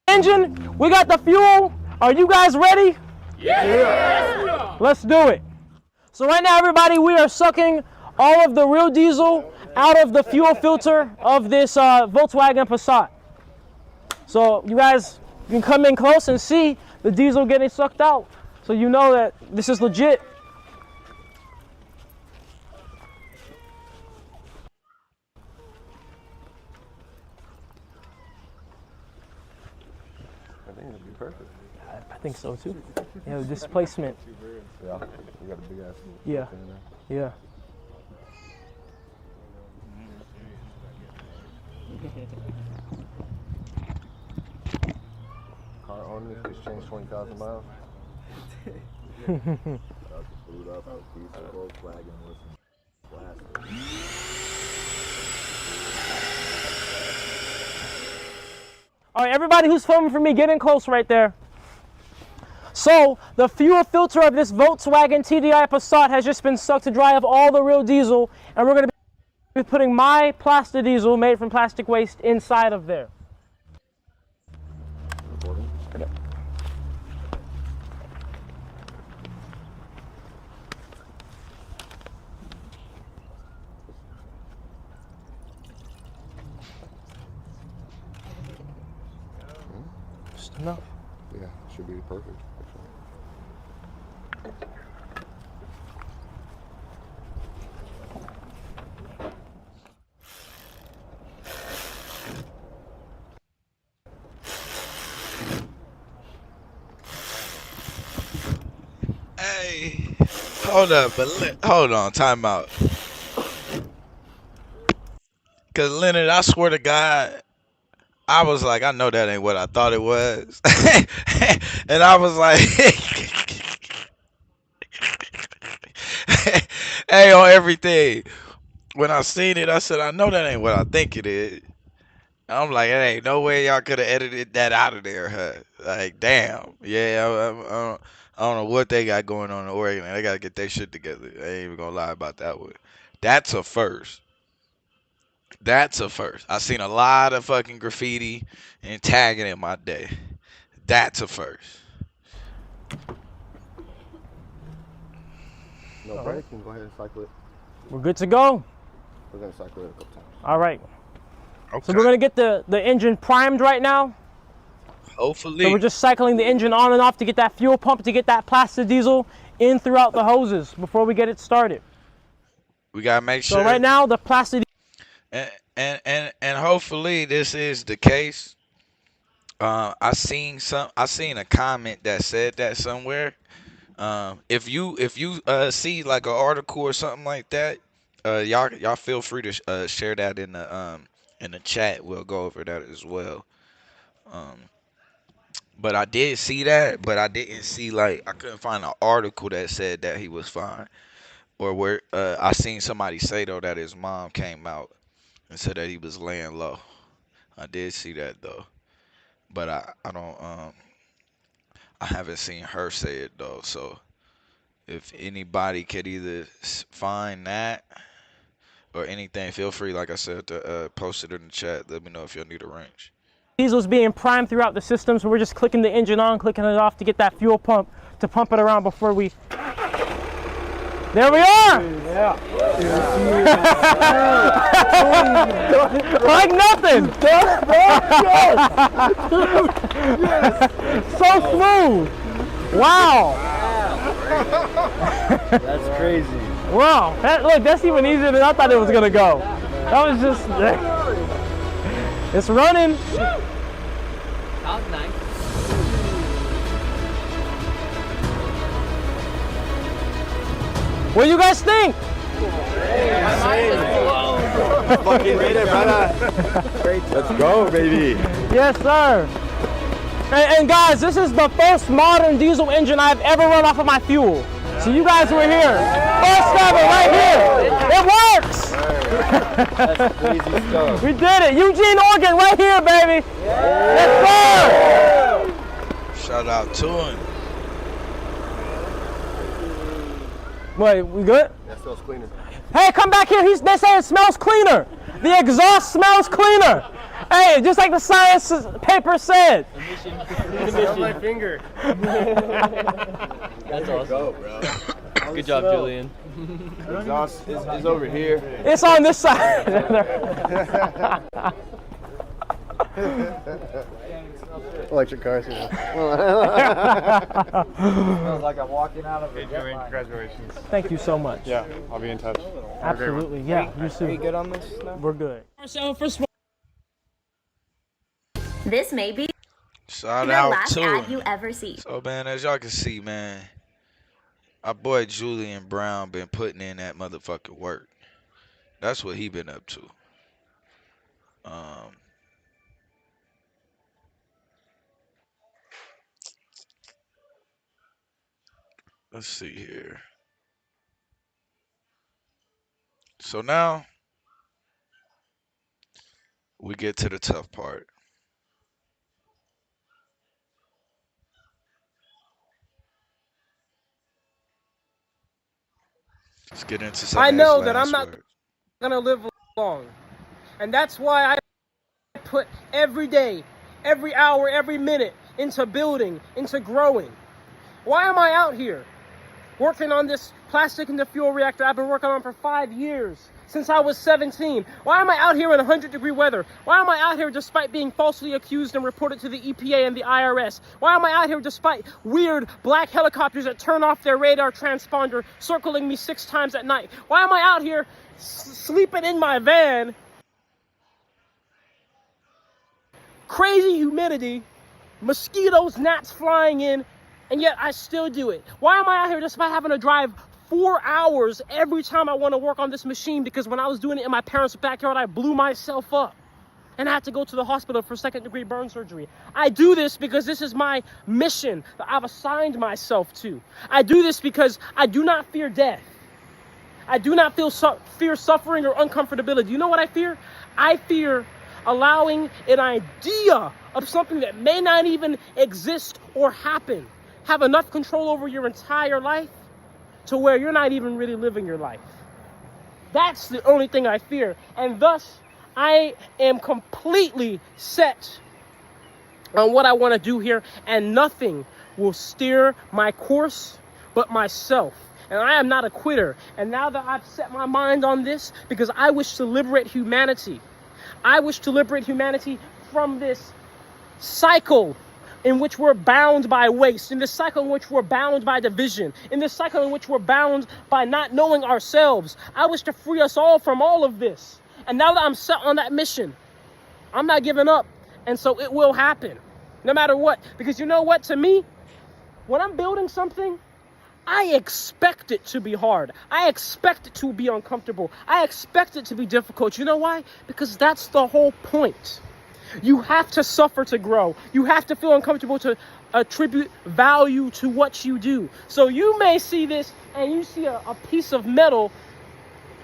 engine, we got the fuel. Are you guys ready? Yes. Let's do it. So right now, everybody, we are sucking all of the real diesel out of the fuel filter of this Volkswagen Passat. So you guys can come in close and see the diesel getting sucked out, so you know that this is legit. I think it'd be perfect. I think so too. Yeah, the displacement. Yeah, we got a big ass. Yeah. Yeah. Car owner just changed 20,000 miles. All right, everybody who's filming for me, get in close right there. So the fuel filter of this Volkswagen TDI Passat has just been sucked to dry of all the real diesel, and we're going to be putting my Plastidiezel made from plastic waste inside of there. Just enough. Yeah, should be perfect. Hey, hold up, but hold on, time out. Cause Leonard, I swear to God, I was like, I know that ain't what I thought it was, and I was like, hey, on everything. When I seen it, I said, I know that ain't what I think it is. I'm like, it ain't no way y'all could have edited that out of there, huh? Like, damn. Yeah, I don't know what they got going on in Oregon. They got to get their shit together. I ain't even going to lie about that one. That's a first. That's a first. I seen a lot of fucking graffiti and tagging in my day. That's a first. No break, you can go ahead and cycle it. We're good to go. We're going to cycle it a couple times. All right. Okay. So we're going to get the engine primed right now. Hopefully. So we're just cycling the engine on and off to get that fuel pump, to get that Plastidiezel in throughout the hoses before we get it started. We got to make sure. So right now, the Plastidiezel. And hopefully this is the case. I seen a comment that said that somewhere. If you see like an article or something like that, y'all feel free to share that in the chat. We'll go over that as well. But I did see that, but I didn't see, like, I couldn't find an article that said that he was fine, or where I seen somebody say though that his mom came out and said that he was laying low. I did see that though, but I don't I haven't seen her say it though. So if anybody could either find that or anything, feel free, like I said, to post it in the chat. Let me know if you'll need a wrench. Diesel's being primed throughout the system, so we're just clicking the engine on, clicking it off to get that fuel pump to pump it around before we. There we are! Yeah. Like nothing! So smooth! Wow! That's crazy. Wow! Look, that's even easier than I thought it was gonna go. That was just. It's running. That was nice. What do you guys think? Fucking rate it, brother. Let's go, baby. Yes, sir. And guys, this is the first modern diesel engine I've ever run off of my fuel. So you guys were here. First ever, right here. It works. That's crazy stuff. We did it. Eugene, Oregon, right here, baby. Yes, sir. Shout out to him. Wait, we good? That smells cleaner. Hey, come back here. They say it smells cleaner. The exhaust smells cleaner. Hey, just like the science paper said. Emission. My finger. That's awesome. Go, bro. Good job, Julian. Exhaust is over here. It's on this side. Electric cars. Smells like I'm walking out of a Congratulations. Thank you so much. Yeah, I'll be in touch. Absolutely. Yeah, you too. Are you good on this now? We're good. So first of all, This may be Shout the out last to ad him. you ever see. So man, as y'all can see, man, our boy Julian Brown been putting in that motherfucking work. That's what he been up to. Let's see here. So now we get to the tough part. Let's get into some. I know that I'm not gonna live long, and that's why I put every day, every hour, every minute into building, into growing. Why am I out here working on this plastic in the fuel reactor I've been working on for 5 years, since I was 17? Why am I out here in 100-degree weather? Why am I out here despite being falsely accused and reported to the EPA and the IRS? Why am I out here despite weird black helicopters that turn off their radar transponder circling me 6 times at night? Why am I out here sleeping in my van? Crazy humidity, mosquitoes, gnats flying in, and yet I still do it. Why am I out here despite having to drive 4 hours every time I want to work on this machine? Because when I was doing it in my parents' backyard, I blew myself up and I had to go to the hospital for 2nd-degree burn surgery. I do this because this is my mission that I've assigned myself to. I do this because I do not fear death. I do not fear suffering or uncomfortability. You know what I fear? I fear allowing an idea of something that may not even exist or happen have enough control over your entire life to where you're not even really living your life. That's the only thing I fear. And thus, I am completely set on what I want to do here, and nothing will steer my course but myself. And I am not a quitter. And now that I've set my mind on this, because I wish to liberate humanity, I wish to liberate humanity from this cycle in which we're bound by waste, in this cycle in which we're bound by division, in this cycle in which we're bound by not knowing ourselves. I wish to free us all from all of this. And now that I'm set on that mission, I'm not giving up. And so it will happen, no matter what. Because you know what, to me, when I'm building something, I expect it to be hard. I expect it to be uncomfortable. I expect it to be difficult. You know why? Because that's the whole point. You have to suffer to grow. You have to feel uncomfortable to attribute value to what you do. So you may see this and you see a piece of metal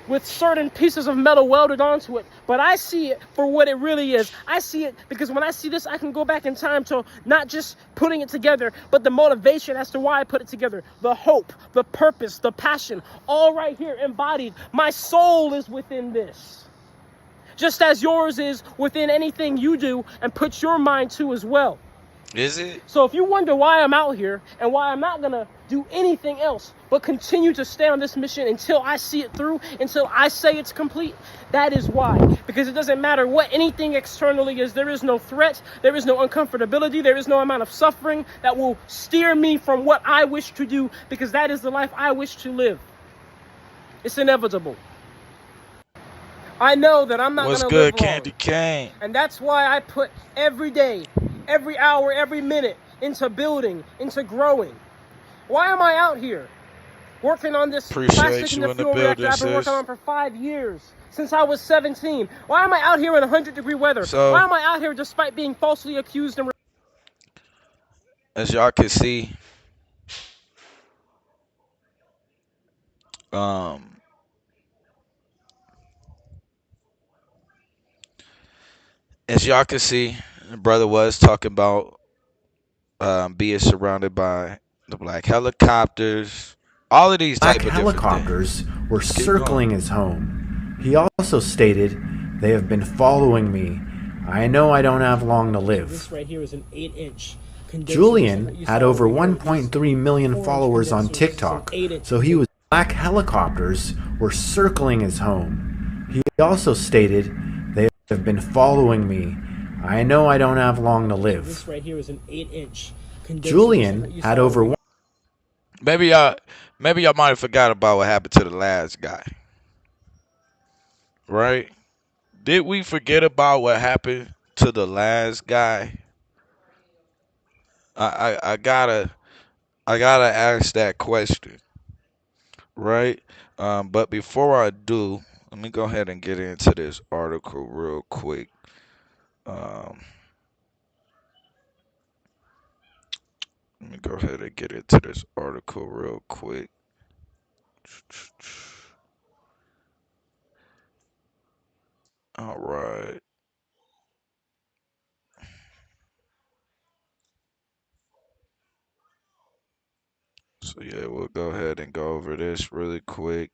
with certain pieces of metal welded onto it, but I see it for what it really is. I see it because when I see this, I can go back in time to not just putting it together, but the motivation as to why I put it together, the hope, the purpose, the passion, all right here embodied. My soul is within this, just as yours is within anything you do and put your mind to as well. Is it? So if you wonder why I'm out here and why I'm not gonna do anything else but continue to stay on this mission until I see it through, until I say it's complete, that is why. Because it doesn't matter what anything externally is, there is no threat, there is no uncomfortability, there is no amount of suffering that will steer me from what I wish to do, because that is the life I wish to live. It's inevitable. I know that I'm not What's gonna good, live long. Candy Cane? And that's why I put every day, every hour, every minute into building, into growing. Why am I out here working on this plastic in the fuel reactor I've been working on for 5 years, since I was 17? Why am I out here in 100-degree weather? Why am I out here despite being falsely accused? And as y'all can see, the brother was talking about being surrounded by the black helicopters, all of these type of helicopters were circling his home. He also stated, "They have been following me. I know I don't have long to live." this right here is an 8-inch. Julian had over 1.3 million followers on TikTok, so he was. Black helicopters were circling his home. He also stated, "They have been following me. I know I don't have long to live." This right here is an 8-inch. Julian had over. Maybe y'all might have forgot about what happened to the last guy, right? Did we forget about what happened to the last guy? I gotta ask that question, right? But before I do, let me go ahead and get into this article real quick. Let me go ahead and get into this article real quick. All right. So yeah, we'll go ahead and go over this really quick.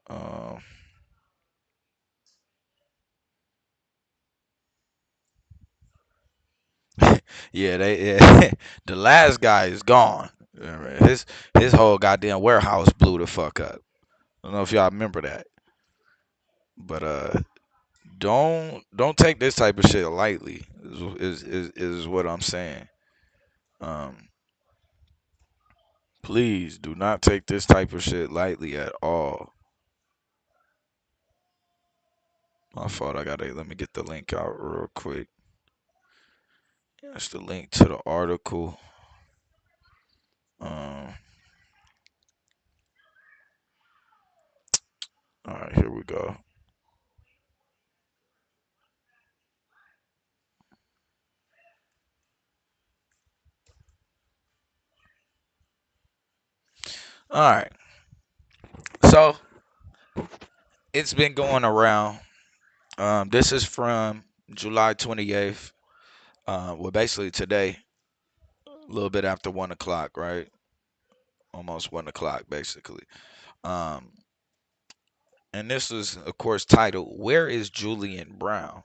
Um, yeah, the last guy is gone. His whole goddamn warehouse blew the fuck up. I don't know if y'all remember that, but don't take this type of shit lightly. Is what I'm saying. Please do not take this type of shit lightly at all. My fault. Let me get the link out real quick. That's the link to the article. All right, here we go. All right. So it's been going around. This is from July 28th. Well, basically today, a little bit after 1 o'clock, right? Almost 1 o'clock, basically. Um, and this was, of course, titled "Where is Julian Brown?"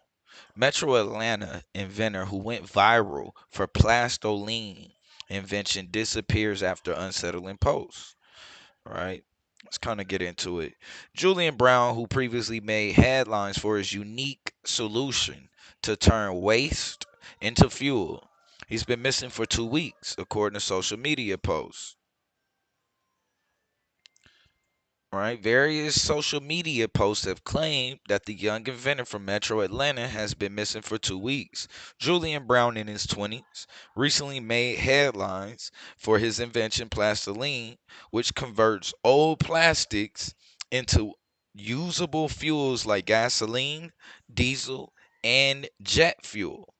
Metro Atlanta inventor who went viral for Plastoline invention disappears after unsettling posts. Right? Let's kind of get into it. Julian Brown, who previously made headlines for his unique solution to turn waste into fuel, he's been missing for 2 weeks, according to social media posts. Right? Various social media posts have claimed that the young inventor from Metro Atlanta has been missing for 2 weeks. Julian Brown, in his 20s, recently made headlines for his invention Plastoline, which converts old plastics into usable fuels like gasoline, diesel, and jet fuel.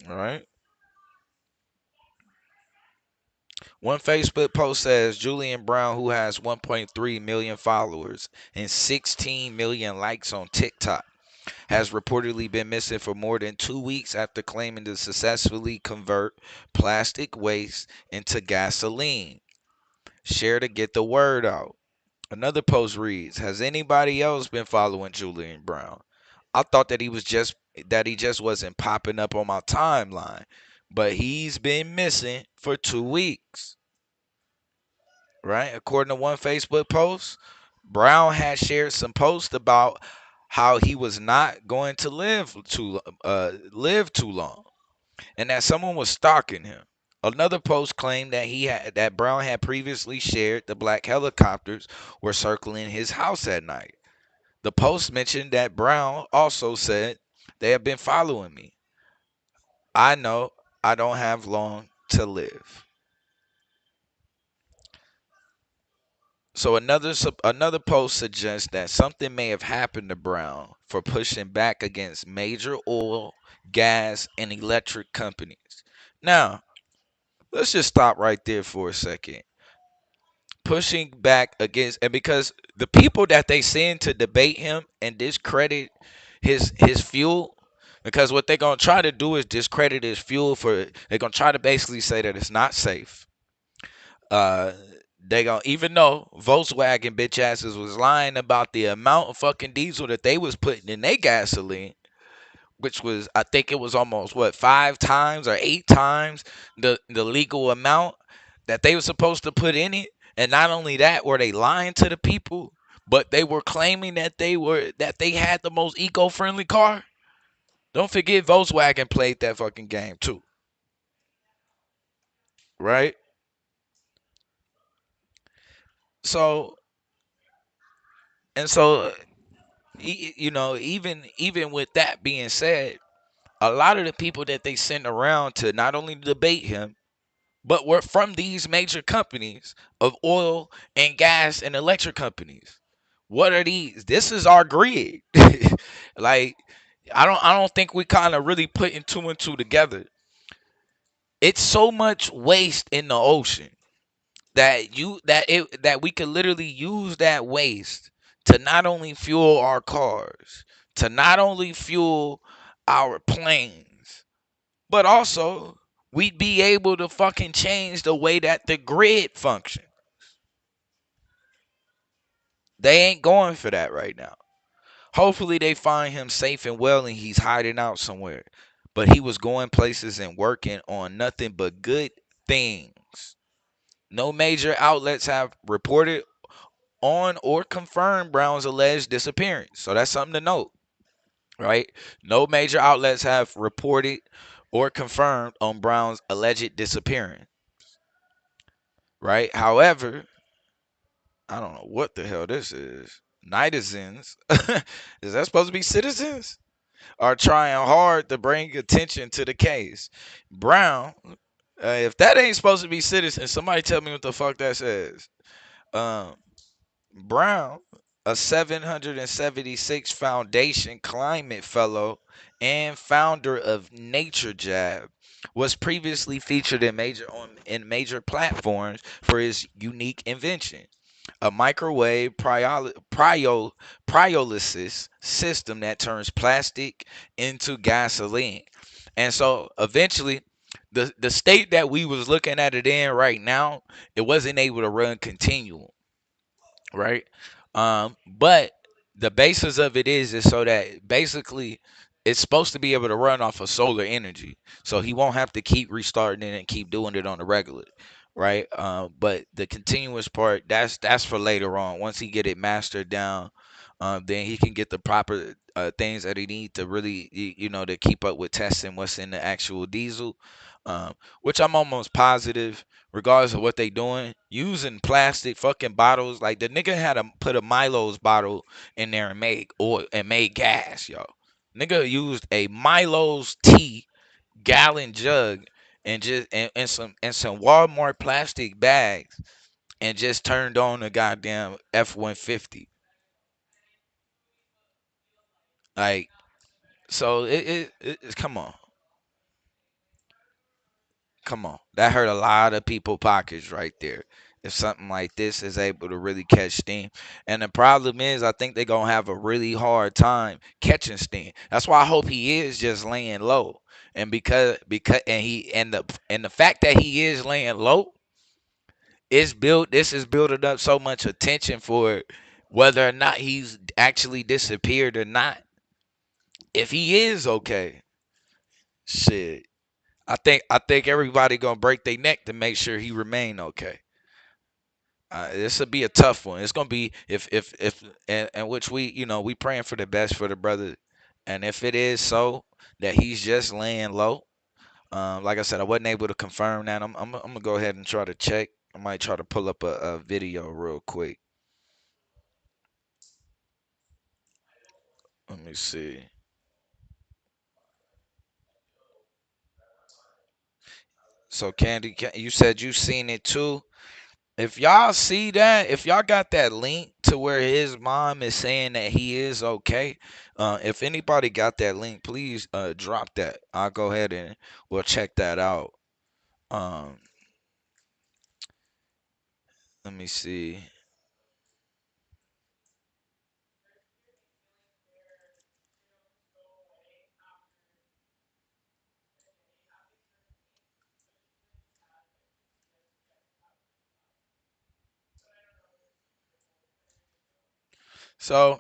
All right. One Facebook post says Julian Brown, who has 1.3 million followers and 16 million likes on TikTok, has reportedly been missing for more than 2 weeks after claiming to successfully convert plastic waste into gasoline. Share to get the word out. Another post reads, has anybody else been following Julian Brown? I thought that he just wasn't popping up on my timeline, but he's been missing for 2 weeks. Right? According to one Facebook post, Brown had shared some posts about how he was not going to live too long, and that someone was stalking him. Another post claimed that Brown had previously shared the black helicopters were circling his house at night. The post mentioned that Brown also said, they have been following me. I know I don't have long to live. So another post suggests that something may have happened to Brown for pushing back against major oil, gas, and electric companies. Now, let's just stop right there for a second. Pushing back against, and because the people that they send to debate him and discredit his fuel, because what they're gonna try to do is discredit his fuel. They're gonna try to basically say that it's not safe. Uh, they gonna, even though Volkswagen bitch asses was lying about the amount of fucking diesel that they was putting in their gasoline, which was, I think it was almost what, 5 times or 8 times the legal amount that they were supposed to put in it. And not only that, were they lying to the people, but they were claiming that they had the most eco-friendly car. Don't forget Volkswagen played that fucking game too. Right? So, and so, even with that being said, a lot of the people that they send around to not only debate him, but were from these major companies of oil and gas and electric companies. What are these? This is our grid. Like, I don't think we kind of really putting two and two together. It's so much waste in the ocean that we could literally use that waste to not only fuel our cars, to not only fuel our planes, but also we'd be able to fucking change the way that the grid functions. They ain't going for that right now. Hopefully they find him safe and well and he's hiding out somewhere. But he was going places and working on nothing but good things. No major outlets have reported on or confirmed Brown's alleged disappearance. So that's something to note, right? No major outlets have reported or confirmed on Brown's alleged disappearance, right? However, I don't know what the hell this is. Netizens, is that supposed to be citizens? Are trying hard to bring attention to the case. Brown, if that ain't supposed to be citizens, somebody tell me what the fuck that says. Um, Brown, a 776 Foundation Climate Fellow and founder of Nature Jab, was previously featured in major platforms for his unique invention, a microwave pyrolysis system that turns plastic into gasoline. And so eventually the state that we was looking at it in right now, it wasn't able to run continuum, right? But the basis of it is so that basically it's supposed to be able to run off of solar energy, so he won't have to keep restarting it and keep doing it on the regular, right? But the continuous part, that's for later on. Once he get it mastered down, then he can get the proper things that he need to really, to keep up with testing what's in the actual diesel, um, which I'm almost positive, regardless of what they doing, using plastic fucking bottles. Like, the nigga had to put a Milo's bottle in there and made oil and made gas, yo. Nigga used a Milo's tea gallon jug and just and some Walmart plastic bags and just turned on the goddamn F-150. Like, so it's come on. Come on, that hurt a lot of people pockets right there. If something like this is able to really catch steam, and the problem is, I think they're gonna have a really hard time catching steam. That's why I hope he is just laying low, and because and the fact that he is laying low is built. This is building up so much attention for whether or not he's actually disappeared or not. If he is okay, shit. I think everybody gonna break their neck to make sure he remain okay. This will be a tough one. It's gonna be if and which we praying for the best for the brother, and if it is so that he's just laying low, like I said, I wasn't able to confirm that. I'm gonna go ahead and try to check. I might try to pull up a video real quick. Let me see. So Candy, you said you seen it too. If y'all see that, if y'all got that link to where his mom is saying that he is okay, if anybody got that link, please drop that. I'll go ahead and we'll check that out. Um, Let me see. So,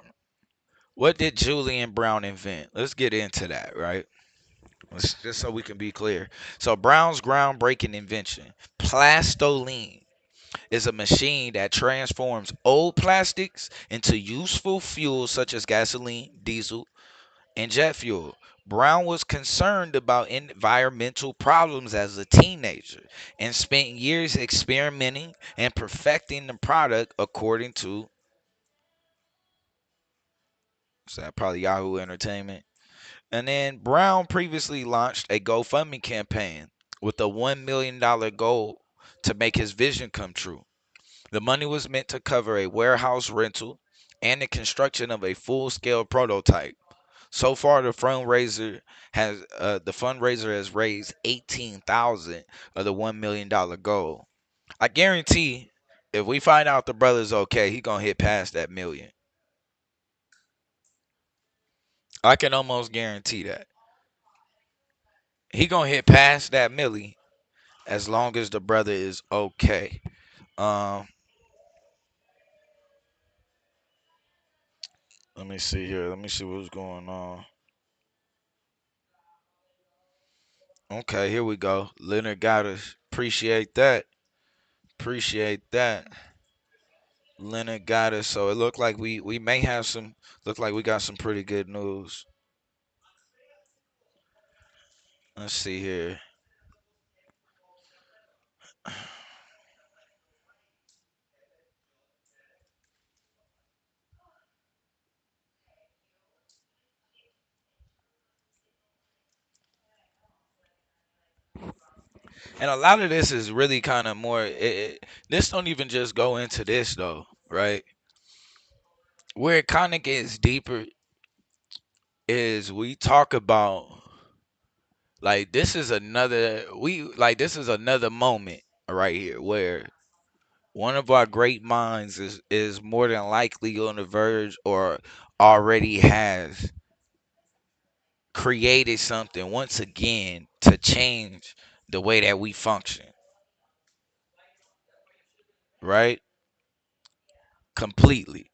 what did Julian Brown invent? Let's get into that, right? Just so we can be clear. So, Brown's groundbreaking invention, Plastoline, is a machine that transforms old plastics into useful fuels such as gasoline, diesel, and jet fuel. Brown was concerned about environmental problems as a teenager and spent years experimenting and perfecting the product according to probably Yahoo Entertainment. And then Brown previously launched a GoFundMe campaign with a $1 million goal to make his vision come true. The money was meant to cover a warehouse rental and the construction of a full-scale prototype. So far, the fundraiser has raised 18,000 of the $1 million goal. I guarantee, if we find out the brother's okay, he gonna hit past that million. I can almost guarantee that he gonna hit past that milli as long as the brother is okay. Um, Let me see here. Let me see what's going on. Okay, here we go. Leonard got us. Appreciate that. Appreciate that. Leonard got us. So it looked like we may have some. Look like we got some pretty good news. Let's see here. And a lot of this is really kind of more. This don't even just go into this though, right? Where it kind of gets deeper is we talk about like this is another moment right here where one of our great minds is more than likely on the verge or already has created something once again to change the way that we function, right? Completely.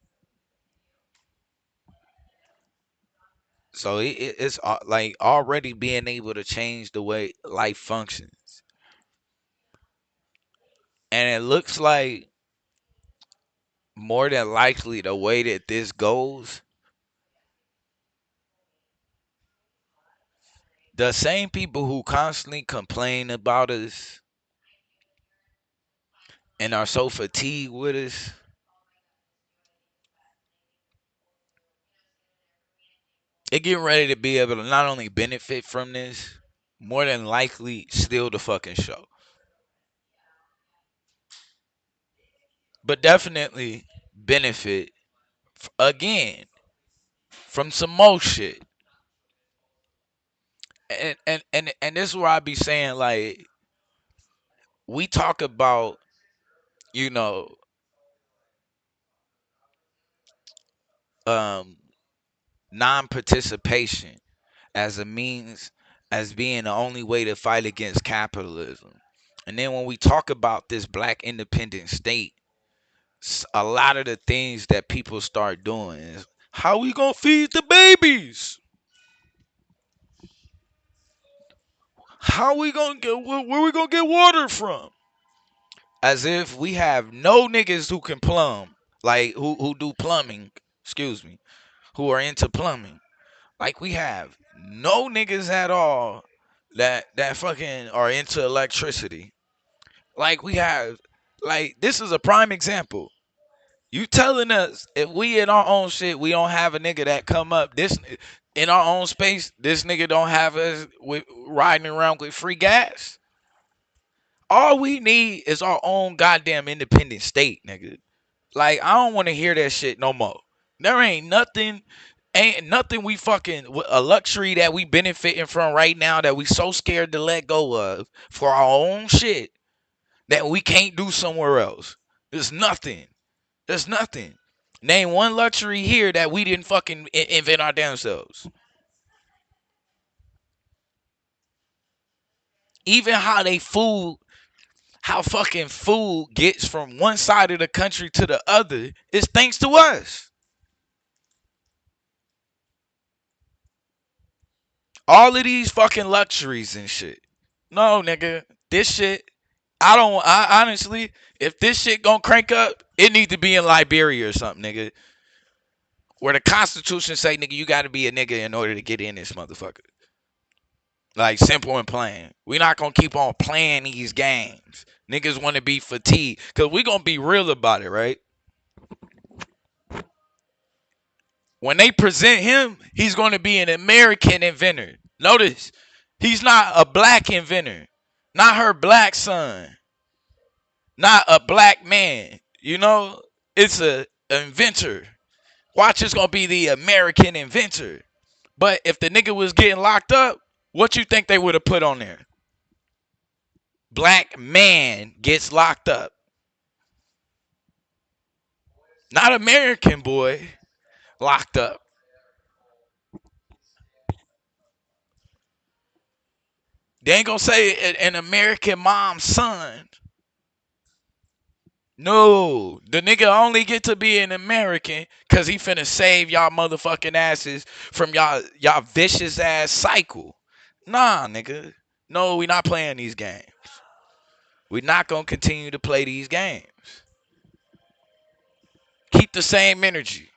So it's like already being able to change the way life functions. And it looks like more than likely the way that this goes, the same people who constantly complain about us and are so fatigued with us, they're getting ready to be able to not only benefit from this, more than likely steal the fucking show. But definitely benefit again from some more shit. And this is where I be saying like we talk about, you know, um, non-participation as a means, as being the only way to fight against capitalism. And then when we talk about this black independent state, a lot of the things that people start doing is, how we gonna feed the babies? How we gonna get, where we gonna get water from? As if we have no niggas who can plumb, like who do plumbing, excuse me, who are into plumbing. Like we have no niggas at all that fucking are into electricity. Like we have, like, this is a prime example. You telling us if we in our own shit, we don't have a nigga that come up this in our own space. This nigga don't have us with riding around with free gas. All we need is our own goddamn independent state, nigga. Like, I don't want to hear that shit no more. There ain't nothing we fucking, a luxury that we benefiting from right now that we so scared to let go of for our own shit that we can't do somewhere else. There's nothing. There's nothing. Name one luxury here that we didn't fucking invent our damn selves. Even how fucking food gets from one side of the country to the other is thanks to us. All of these fucking luxuries and shit. No, nigga. This shit, I honestly, if this shit gonna crank up, it need to be in Liberia or something, nigga. Where the Constitution say, nigga, you gotta be a nigga in order to get in this motherfucker. Like, simple and plain. We not gonna keep on playing these games. Niggas wanna be fatigued. Cause we gonna be real about it, right? When they present him, he's gonna be an American inventor. Notice, he's not a black inventor. Not her black son. Not a black man. You know? It's a inventor. Watch, it's gonna be the American inventor. But if the nigga was getting locked up, what you think they would have put on there? Black man gets locked up. Not American boy locked up. They ain't gonna say an American mom's son. No, the nigga only get to be an American because he finna save y'all motherfucking asses from y'all vicious ass cycle. Nah, nigga. No, we not playing these games. We not gonna continue to play these games. Keep the same energy.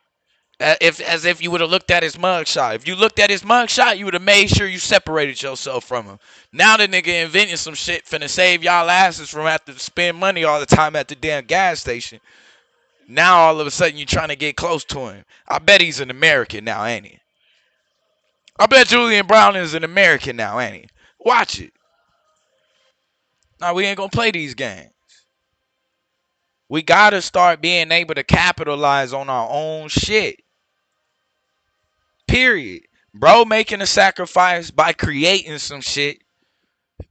As if you would have looked at his mugshot. If you looked at his mugshot, you would have made sure you separated yourself from him. Now the nigga inventing some shit finna save y'all asses from having to spend money all the time at the damn gas station. Now all of a sudden you're trying to get close to him. I bet he's an American now, ain't he? I bet Julian Brown is an American now, ain't he? Watch it. Now we ain't gonna play these games. We gotta start being able to capitalize on our own shit. Period. Bro making a sacrifice by creating some shit.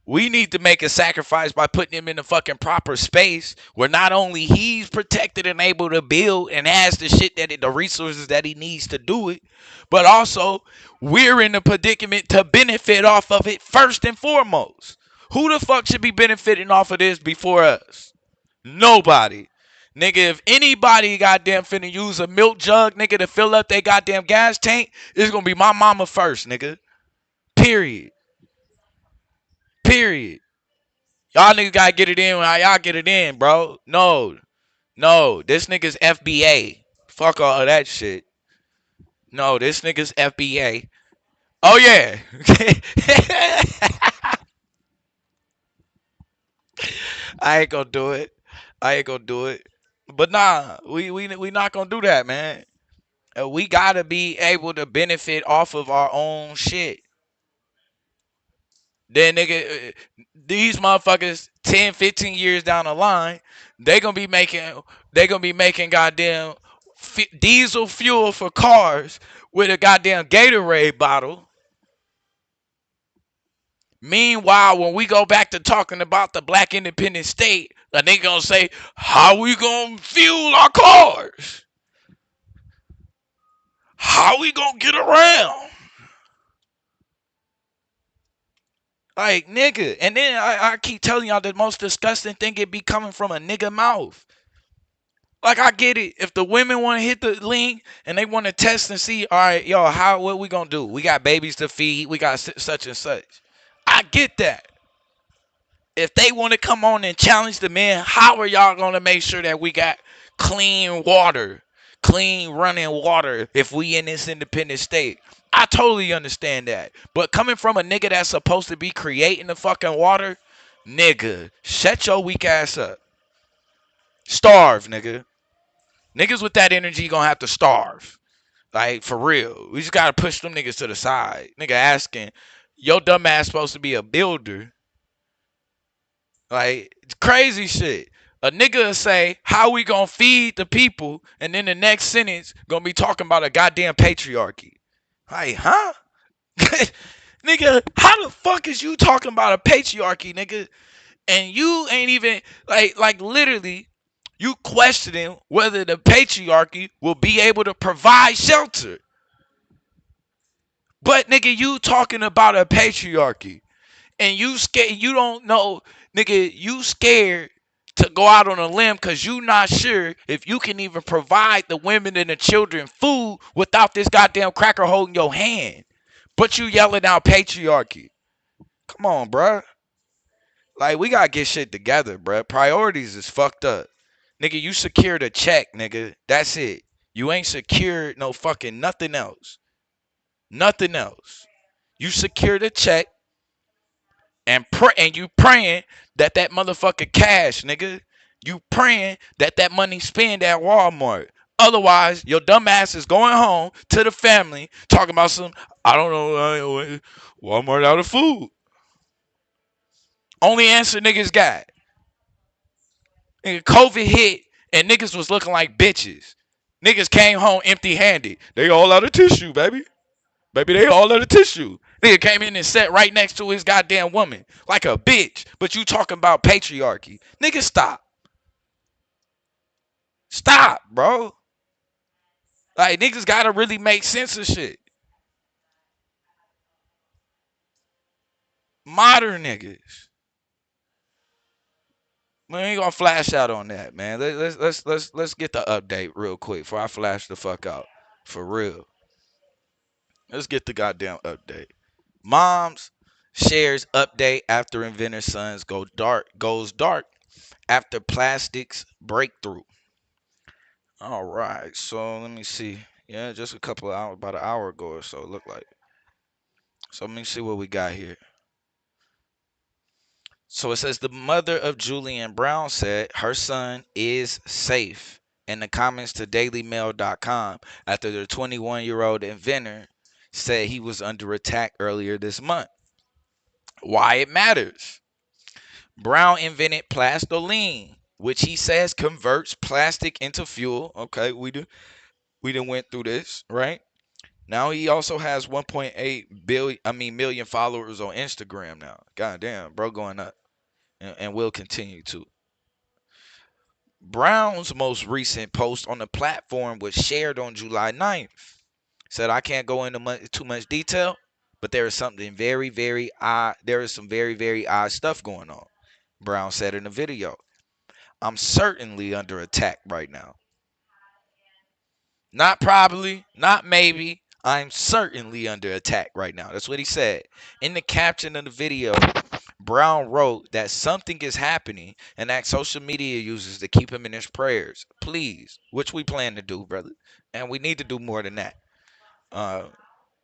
We need to make a sacrifice by putting him in the fucking proper space where not only he's protected and able to build and has the shit the resources that he needs to do it, but also we're in a predicament to benefit off of it first and foremost. Who the fuck should be benefiting off of this before us? Nobody. Nigga, if anybody goddamn finna use a milk jug, nigga, to fill up their goddamn gas tank, it's gonna be my mama first, nigga. Period. Period. Y'all niggas gotta get it in how y'all get it in, bro. No. This nigga's FBA. Fuck all of that shit. No, this nigga's FBA. Oh, yeah. I ain't gonna do it. But nah, we not gonna do that, man. We gotta be able to benefit off of our own shit. Then nigga, these motherfuckers 10, 15 years down the line, they gonna be making goddamn diesel fuel for cars with a goddamn Gatorade bottle. Meanwhile, when we go back to talking about the black independent state, a nigga gonna say, how we gonna fuel our cars? How we gonna get around? Like, nigga. And then I keep telling y'all the most disgusting thing it be coming from a nigga mouth. Like, I get it. If the women want to hit the link and they want to test and see, all right, yo, what we gonna do? We got babies to feed. We got such and such. I get that. If they want to come on and challenge the men, how are y'all going to make sure that we got clean water, clean running water if we in this independent state? I totally understand that. But coming from a nigga that's supposed to be creating the fucking water, nigga, shut your weak ass up. Starve, nigga. Niggas with that energy gonna have to starve. Like, for real. We just gotta push them niggas to the side. Nigga asking, your dumb ass supposed to be a builder. Like, crazy shit. A nigga will say, how we gonna feed the people? And then the next sentence gonna be talking about a goddamn patriarchy. Like, huh? Nigga, how the fuck is you talking about a patriarchy, nigga? And you ain't even, like literally, you questioning whether the patriarchy will be able to provide shelter. But, nigga, you talking about a patriarchy. And you scared, you don't know, nigga, you scared to go out on a limb because you not sure if you can even provide the women and the children food without this goddamn cracker holding your hand. But you yelling out patriarchy. Come on, bruh. Like, we gotta get shit together, bruh. Priorities is fucked up. Nigga, you secured a check, nigga. That's it. You ain't secured no fucking nothing else. Nothing else. You secured a check. And you praying that motherfucker cash, nigga. You praying that money spent at Walmart. Otherwise, your dumb ass is going home to the family talking about some, I don't know, Walmart out of food. Only answer niggas got. Nigga, COVID hit and niggas was looking like bitches. Niggas came home empty-handed. They all out of tissue, baby. Baby, they all out of tissue. Nigga came in and sat right next to his goddamn woman. Like a bitch. But you talking about patriarchy. Nigga, stop. Stop, bro. Like, niggas gotta really make sense of shit. Modern niggas. We ain't gonna flash out on that, man. Let's get the update real quick before I flash the fuck out. For real. Let's get the goddamn update. Moms shares update after inventor sons goes dark after plastics breakthrough. All right, so let me see. Yeah, just a couple of hours, about an hour ago or so, it looked like. So let me see what we got here. So it says the mother of Julian Brown said her son is safe in the comments to dailymail.com after the 21-year-old inventor said he was under attack earlier this month. Why it matters. Brown invented Plastoline, which he says converts plastic into fuel. Okay, we done went through this, right? Now he also has 1.8 million followers on Instagram now. God damn, bro, going up. And will continue to. Brown's most recent post on the platform was shared on July 9th. Said, I can't go into too much detail, but there is something very, very odd. There is some very, very odd stuff going on. Brown said in the video, I'm certainly under attack right now. Not probably, not maybe. I'm certainly under attack right now. That's what he said. In the caption of the video, Brown wrote that something is happening and asked social media users to keep him in his prayers. Please, which we plan to do, brother. And we need to do more than that.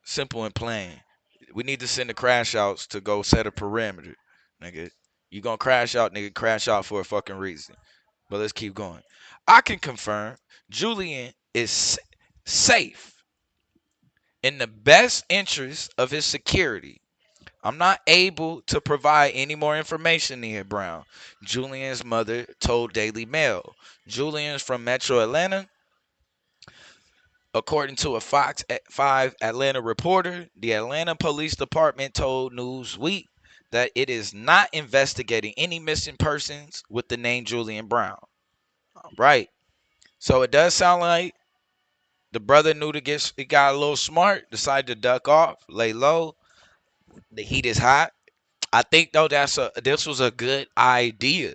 Simple and plain. We need to send the crash outs to go set a perimeter. Nigga, you gonna crash out, nigga, crash out for a fucking reason. But let's keep going. I can confirm Julian is safe in the best interest of his security. I'm not able to provide any more information here, Brown. Julian's mother told Daily Mail. Julian's from Metro Atlanta. According to a Fox 5 Atlanta reporter, the Atlanta Police Department told Newsweek that it is not investigating any missing persons with the name Julian Brown. Right. So it does sound like the brother knew to get, he got a little smart, decided to duck off, lay low. The heat is hot. I think though this was a good idea.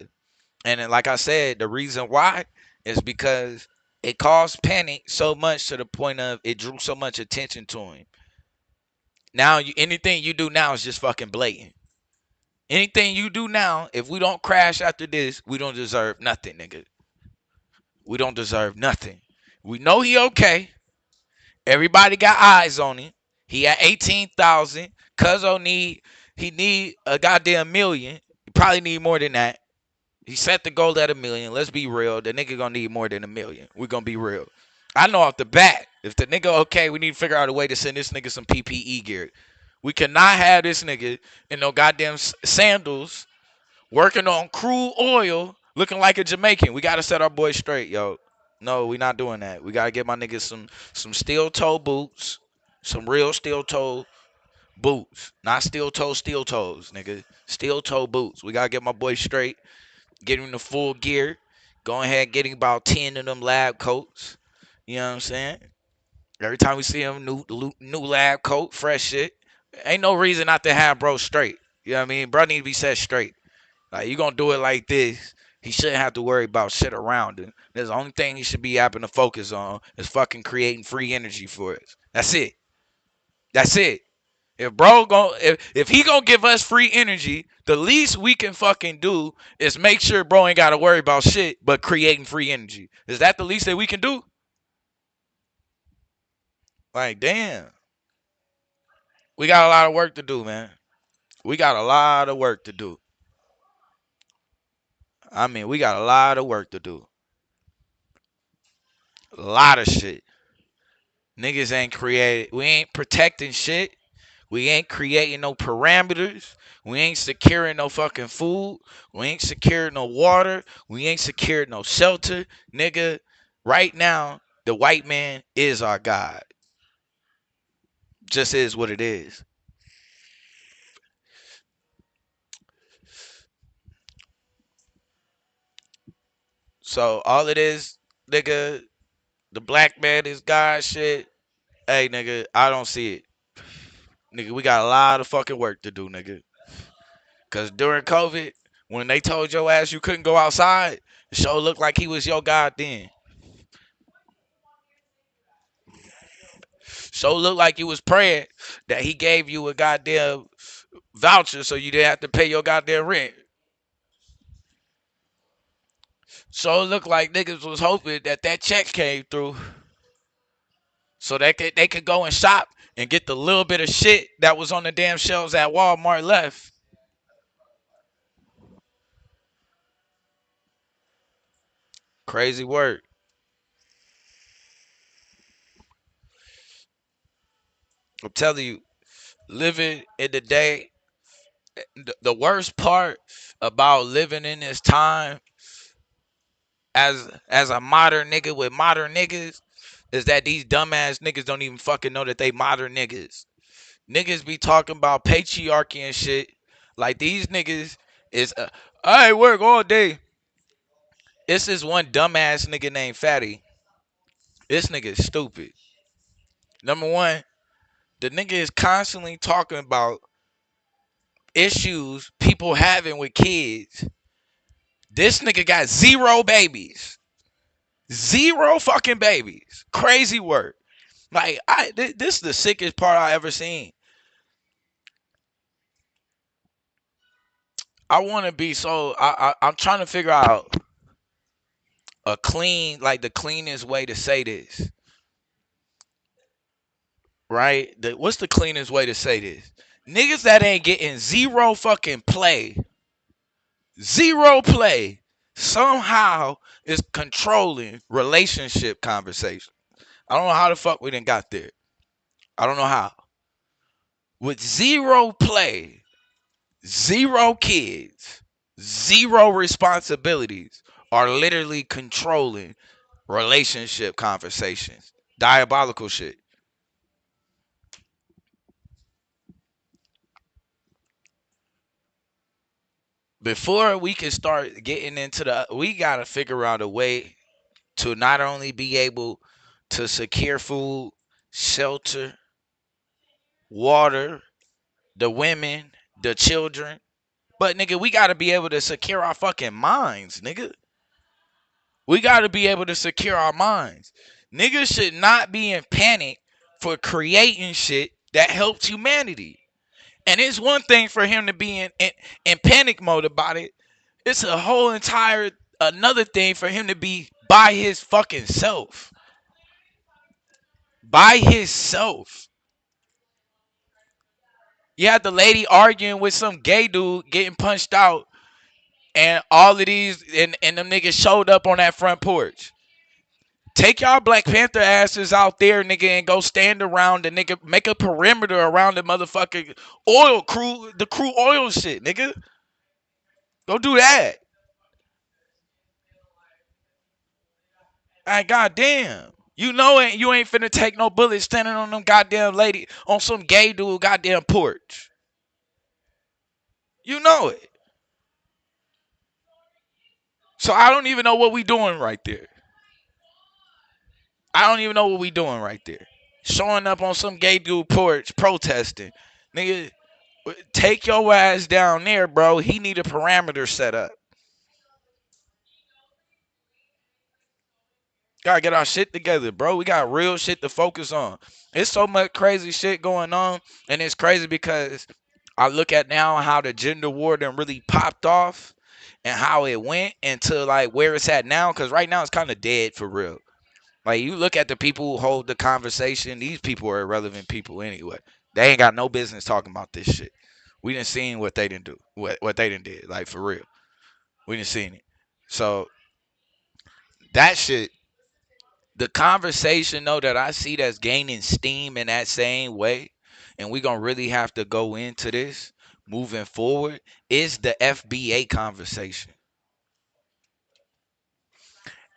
And then, like I said, the reason why is because it caused panic so much to the point of it drew so much attention to him. Now anything you do now is just fucking blatant. Anything you do now, if we don't crash after this, we don't deserve nothing, nigga. We don't deserve nothing. We know he okay. Everybody got eyes on him. He at 18,000. Cuzzo need a goddamn million. He probably need more than that. He set the goal at $1 million. Let's be real. The nigga gonna need more than $1 million. We gonna be real. I know off the bat, if the nigga okay, we need to figure out a way to send this nigga some PPE gear. We cannot have this nigga in no goddamn sandals working on crude oil looking like a Jamaican. We gotta set our boys straight, yo. No, we not doing that. We gotta get my niggas some steel toe boots. Some real steel toe boots. Not steel toes, nigga. Steel toe boots. We gotta get my boy straight. Get him the full gear. Go ahead and get him about 10 of them lab coats. You know what I'm saying? Every time we see him, new lab coat, fresh shit. Ain't no reason not to have bro straight. You know what I mean? Bro need to be set straight. Like, you gonna do it like this, he shouldn't have to worry about shit around him. There's the only thing he should be having to focus on is fucking creating free energy for us. That's it. That's it. If he gonna give us free energy, the least we can fucking do is make sure bro ain't gotta worry about shit but creating free energy. Is that the least that we can do? Like, damn. We got a lot of work to do, man. We got a lot of work to do. I mean, we got a lot of work to do. A lot of shit. Niggas ain't created. We ain't protecting shit. We ain't creating no parameters. We ain't securing no fucking food. We ain't securing no water. We ain't securing no shelter. Nigga, right now, the white man is our God. Just is what it is. So all it is, nigga, the black man is God shit. Hey, nigga, I don't see it. Nigga, we got a lot of fucking work to do, nigga. Because during COVID, when they told your ass you couldn't go outside, the show looked like he was your God then. Show looked like you was praying that he gave you a goddamn voucher so you didn't have to pay your goddamn rent. So it looked like niggas was hoping that check came through so they could go and shop and get the little bit of shit that was on the damn shelves at Walmart left. Crazy work. I'm telling you, living in the day, the worst part about living in this time as a modern nigga with modern niggas is that these dumbass niggas don't even fucking know that they modern niggas. Niggas be talking about patriarchy and shit. Like, these niggas is I work all day. It's this one dumbass nigga named Fatty. This nigga is stupid. Number one, the nigga is constantly talking about issues people having with kids. This nigga got 0 babies. 0 fucking babies. Crazy work. Like, this is the sickest part I ever seen. I want to be so. I'm trying to figure out a clean, like the cleanest way to say this. Right? What's the cleanest way to say this? Niggas that ain't getting 0 fucking play, 0 play, somehow is controlling relationship conversation. I don't know how the fuck we done got there. I don't know how. With 0 play, 0 kids, 0 responsibilities are literally controlling relationship conversations. Diabolical shit. before we can start getting into we got to figure out a way to not only be able to secure food, shelter, water, the women, the children, but nigga, we got to be able to secure our fucking minds, nigga. We got to be able to secure our minds. Niggas should not be in panic for creating shit that helps humanity. And it's one thing for him to be in panic mode about it. It's a whole entire another thing for him to be by his fucking self. By himself. You had the lady arguing with some gay dude getting punched out, and all of these and them niggas showed up on that front porch. Take y'all Black Panther asses out there, nigga, and go stand around the nigga, make a perimeter around the motherfucking oil crew, the crew oil shit, nigga. Go do that. Like, goddamn. You know it. You ain't finna take no bullets standing on them goddamn lady on some gay dude goddamn porch. You know it. So I don't even know what we doing right there. I don't even know what we doing right there. Showing up on some gay dude porch protesting. Nigga, take your ass down there, bro. He need a parameter set up. Gotta get our shit together, bro. We got real shit to focus on. It's so much crazy shit going on, and it's crazy because I look at now how the gender war done really popped off and how it went into like where it's at now, because right now it's kind of dead for real. Like, you look at the people who hold the conversation, these people are irrelevant people anyway. They ain't got no business talking about this shit. We done seen what they didn't do, what they done did, like for real. We done seen it. So that shit, the conversation though that I see that's gaining steam in that same way, and we gonna really have to go into this moving forward, is the FBA conversation.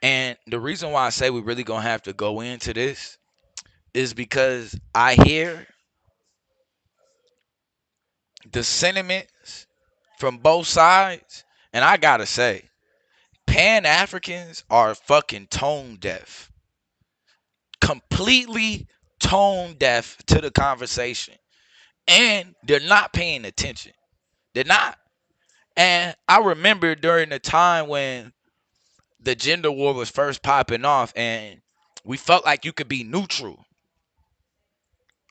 And the reason why I say we really gonna have to go into this is because I hear the sentiments from both sides, and I gotta say, Pan-Africans are fucking tone deaf. Completely tone deaf to the conversation. And they're not paying attention. They're not. And I remember during the time when the gender war was first popping off and we felt like you could be neutral.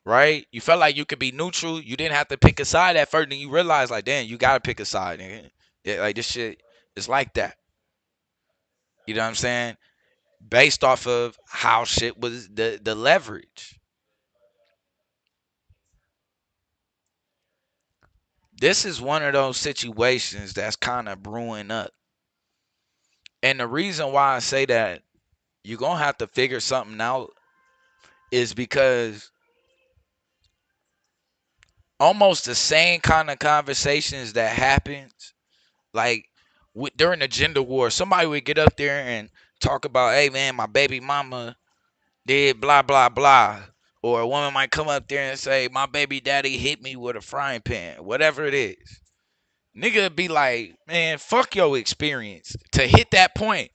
Right? You felt like you could be neutral. You didn't have to pick a side at first. And you realize, like, damn, you got to pick a side. Nigga. Yeah, like, this shit is like that. You know what I'm saying? Based off of how shit was the leverage. This is one of those situations that's kind of brewing up. And the reason why I say that you're going to have to figure something out is because almost the same kind of conversations that happens, like during the gender war, somebody would get up there and talk about, hey man, my baby mama did blah, blah, blah. Or a woman might come up there and say, my baby daddy hit me with a frying pan, whatever it is. Nigga be like, man, fuck your experience to hit that point.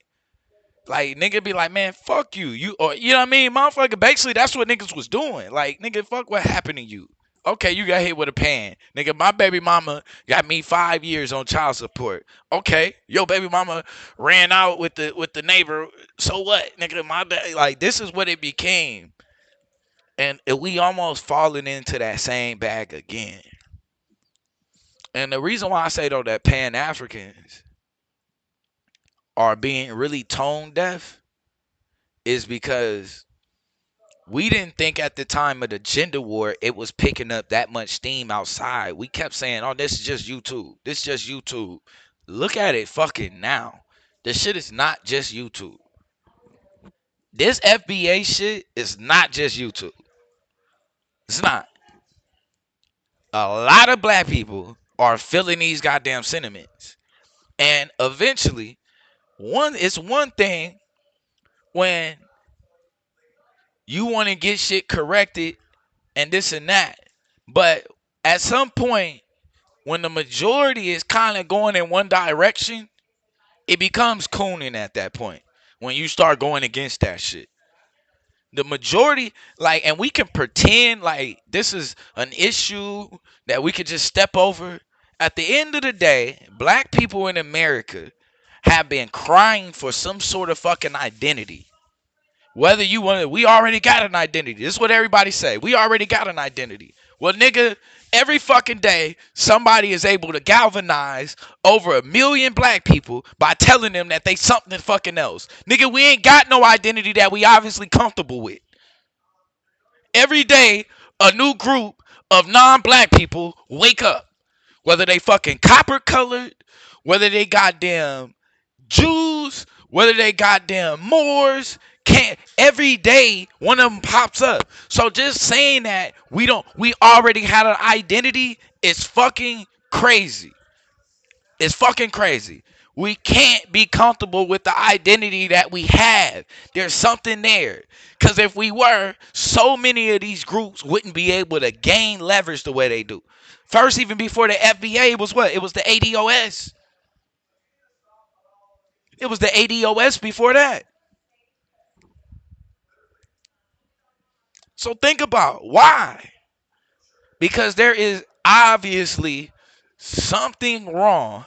Like, nigga be like, man, fuck you. You know what I mean? Motherfucker, basically, that's what niggas was doing. Like, nigga, fuck what happened to you. Okay, you got hit with a pan. Nigga, my baby mama got me 5 years on child support. Okay, your baby mama ran out with the neighbor. So what? Nigga, like, this is what it became. And we almost falling into that same bag again. And the reason why I say, though, that Pan-Africans are being really tone deaf is because we didn't think at the time of the gender war it was picking up that much steam outside. We kept saying, oh, this is just YouTube. This is just YouTube. Look at it fucking now. This shit is not just YouTube. This FBA shit is not just YouTube. It's not. A lot of black people are feeling these goddamn sentiments. And eventually, it's one thing when you want to get shit corrected and this and that. But at some point, When the majority is kind of going in one direction, it becomes cooning at that point. When you start going against that shit. The majority, like, and we can pretend like this is an issue that we could just step over. At the end of the day, black people in America have been crying for some sort of fucking identity. Whether you want it, we already got an identity. This is what everybody say. We already got an identity. Well, nigga, every fucking day, somebody is able to galvanize over 1 million black people by telling them that they something fucking else. Nigga, we ain't got no identity that we obviously comfortable with. Every day, a new group of non-black people wake up. Whether they fucking copper colored, whether they goddamn Jews, whether they goddamn Moors, can't every day one of them pops up. So just saying that we already had an identity is fucking crazy. It's fucking crazy. We can't be comfortable with the identity that we have. There's something there. Because if we were, so many of these groups wouldn't be able to gain leverage the way they do. First, even before the FBA, it was what? It was the ADOS. It was the ADOS before that. So think about why. Because there is obviously something wrong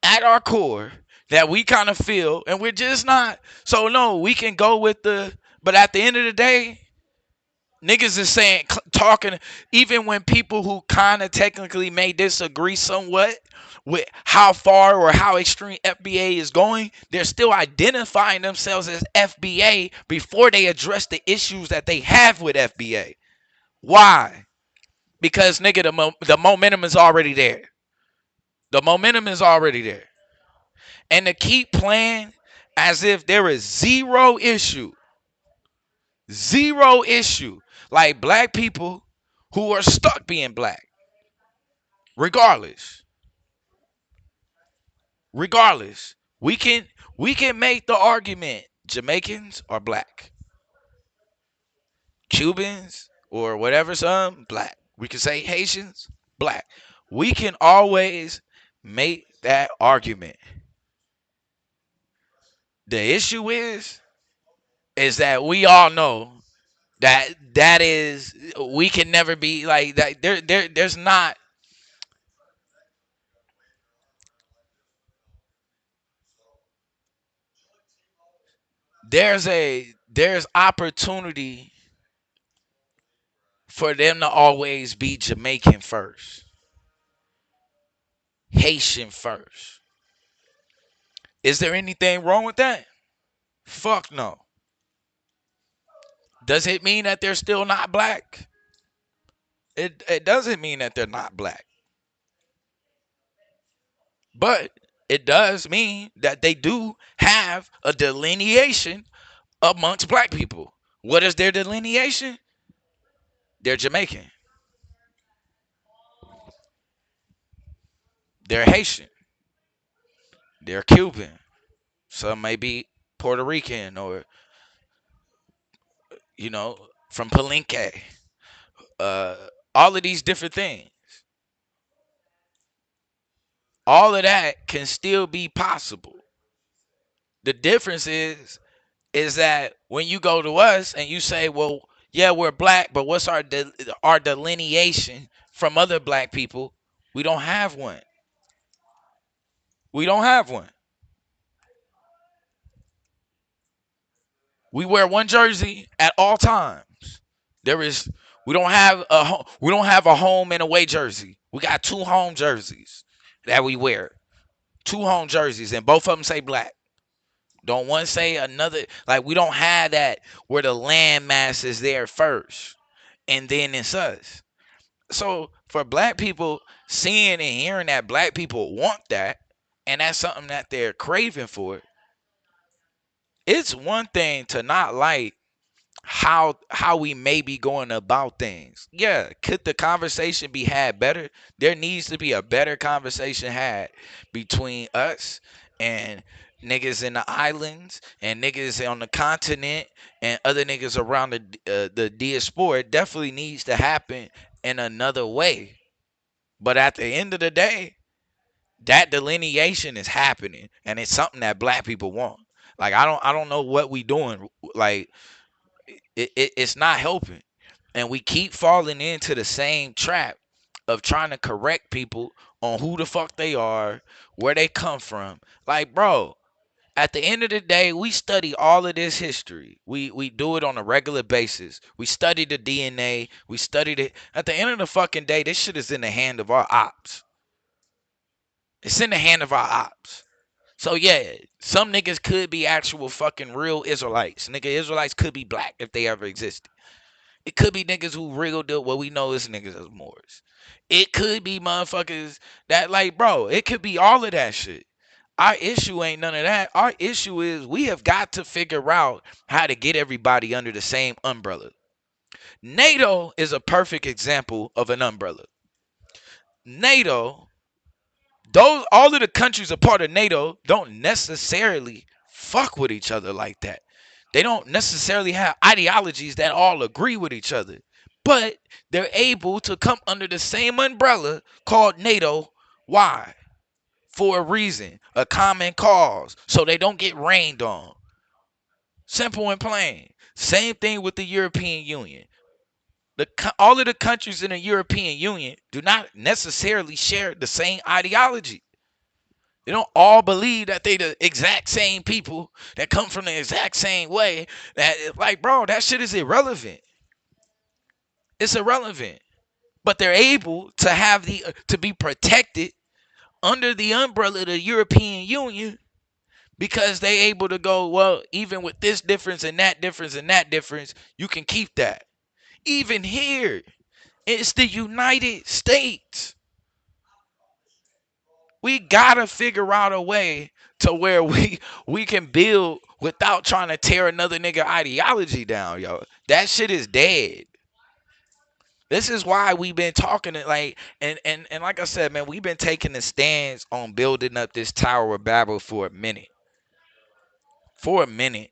at our core that we kind of feel, and we're just not. So no, we can go with but at the end of the day, niggas is saying, talking, even when people who kind of technically may disagree somewhat with how far or how extreme FBA is going, they're still identifying themselves as FBA before they address the issues that they have with FBA. Why? Because nigga, the momentum is already there. The momentum is already there. And to keep playing as if there is zero issue, like black people who are stuck being black, regardless, we can make the argument Jamaicans are black, Cubans or whatever, some black. We can say Haitians black. We can always make that argument. The issue is that we all know that is, we can never be like that. There's not. There's opportunity for them to always be Jamaican first, Haitian first. Is there anything wrong with that? Fuck no. Does it mean that they're still not black? It doesn't mean that they're not black. But it does mean that they do have a delineation amongst black people. What is their delineation? They're Jamaican. They're Haitian. They're Cuban. Some may be Puerto Rican or, from Palenque. All of these different things. All of that can still be possible. The difference is that when you go to us and you say, well, yeah, we're black, but what's our delineation from other black people? We don't have one. We don't have one. We wear one jersey at all times. We don't have a home and away jersey. We got 2 home jerseys that we wear. 2 home jerseys, and both of them say black. Don't one say another. Like, we don't have that where the landmass is there first and then it's us. So for black people, seeing and hearing that black people want that, and that's something that they're craving for, it's one thing to not like how we may be going about things. Yeah, could the conversation be had better? There needs to be a better conversation had between us and niggas in the islands and niggas on the continent and other niggas around the diaspora. It definitely needs to happen in another way. But at the end of the day, that delineation is happening, and it's something that black people want. Like I don't know what we doing. Like it's not helping, and we keep falling into the same trap of trying to correct people on who the fuck they are, where they come from. Like, bro, at the end of the day, we study all of this history. We do it on a regular basis. We study the DNA. We studied it. At the end of the fucking day, this shit is in the hand of our ops. It's in the hand of our ops. So yeah, some niggas could be actual fucking real Israelites. Nigga, Israelites could be black if they ever existed. It could be niggas who real deal. Well, we know is niggas as Moors. It could be motherfuckers that like, bro, it could be all of that shit. Our issue ain't none of that. Our issue is we have got to figure out how to get everybody under the same umbrella. NATO is a perfect example of an umbrella. NATO, those all of the countries a part of NATO don't necessarily fuck with each other like that. They don't necessarily have ideologies that all agree with each other, but they're able to come under the same umbrella called NATO. Why? For a reason, a common cause, so they don't get rained on. Simple and plain. Same thing with the European Union. All of the countries in the European Union do not necessarily share the same ideology. They don't all believe that they the exact same people that come from the exact same way. That like, bro, that shit is irrelevant. It's irrelevant. But they're able to have to be protected under the umbrella of the European Union because they able to go, well, even with this difference and that difference and that difference, you can keep that. Even here, it's the United States. We gotta figure out a way to where we can build without trying to tear another nigga ideology down, yo. That shit is dead. This is why we've been talking it like and like I said, man, we've been taking the stance on building up this Tower of Babel for a minute. For a minute.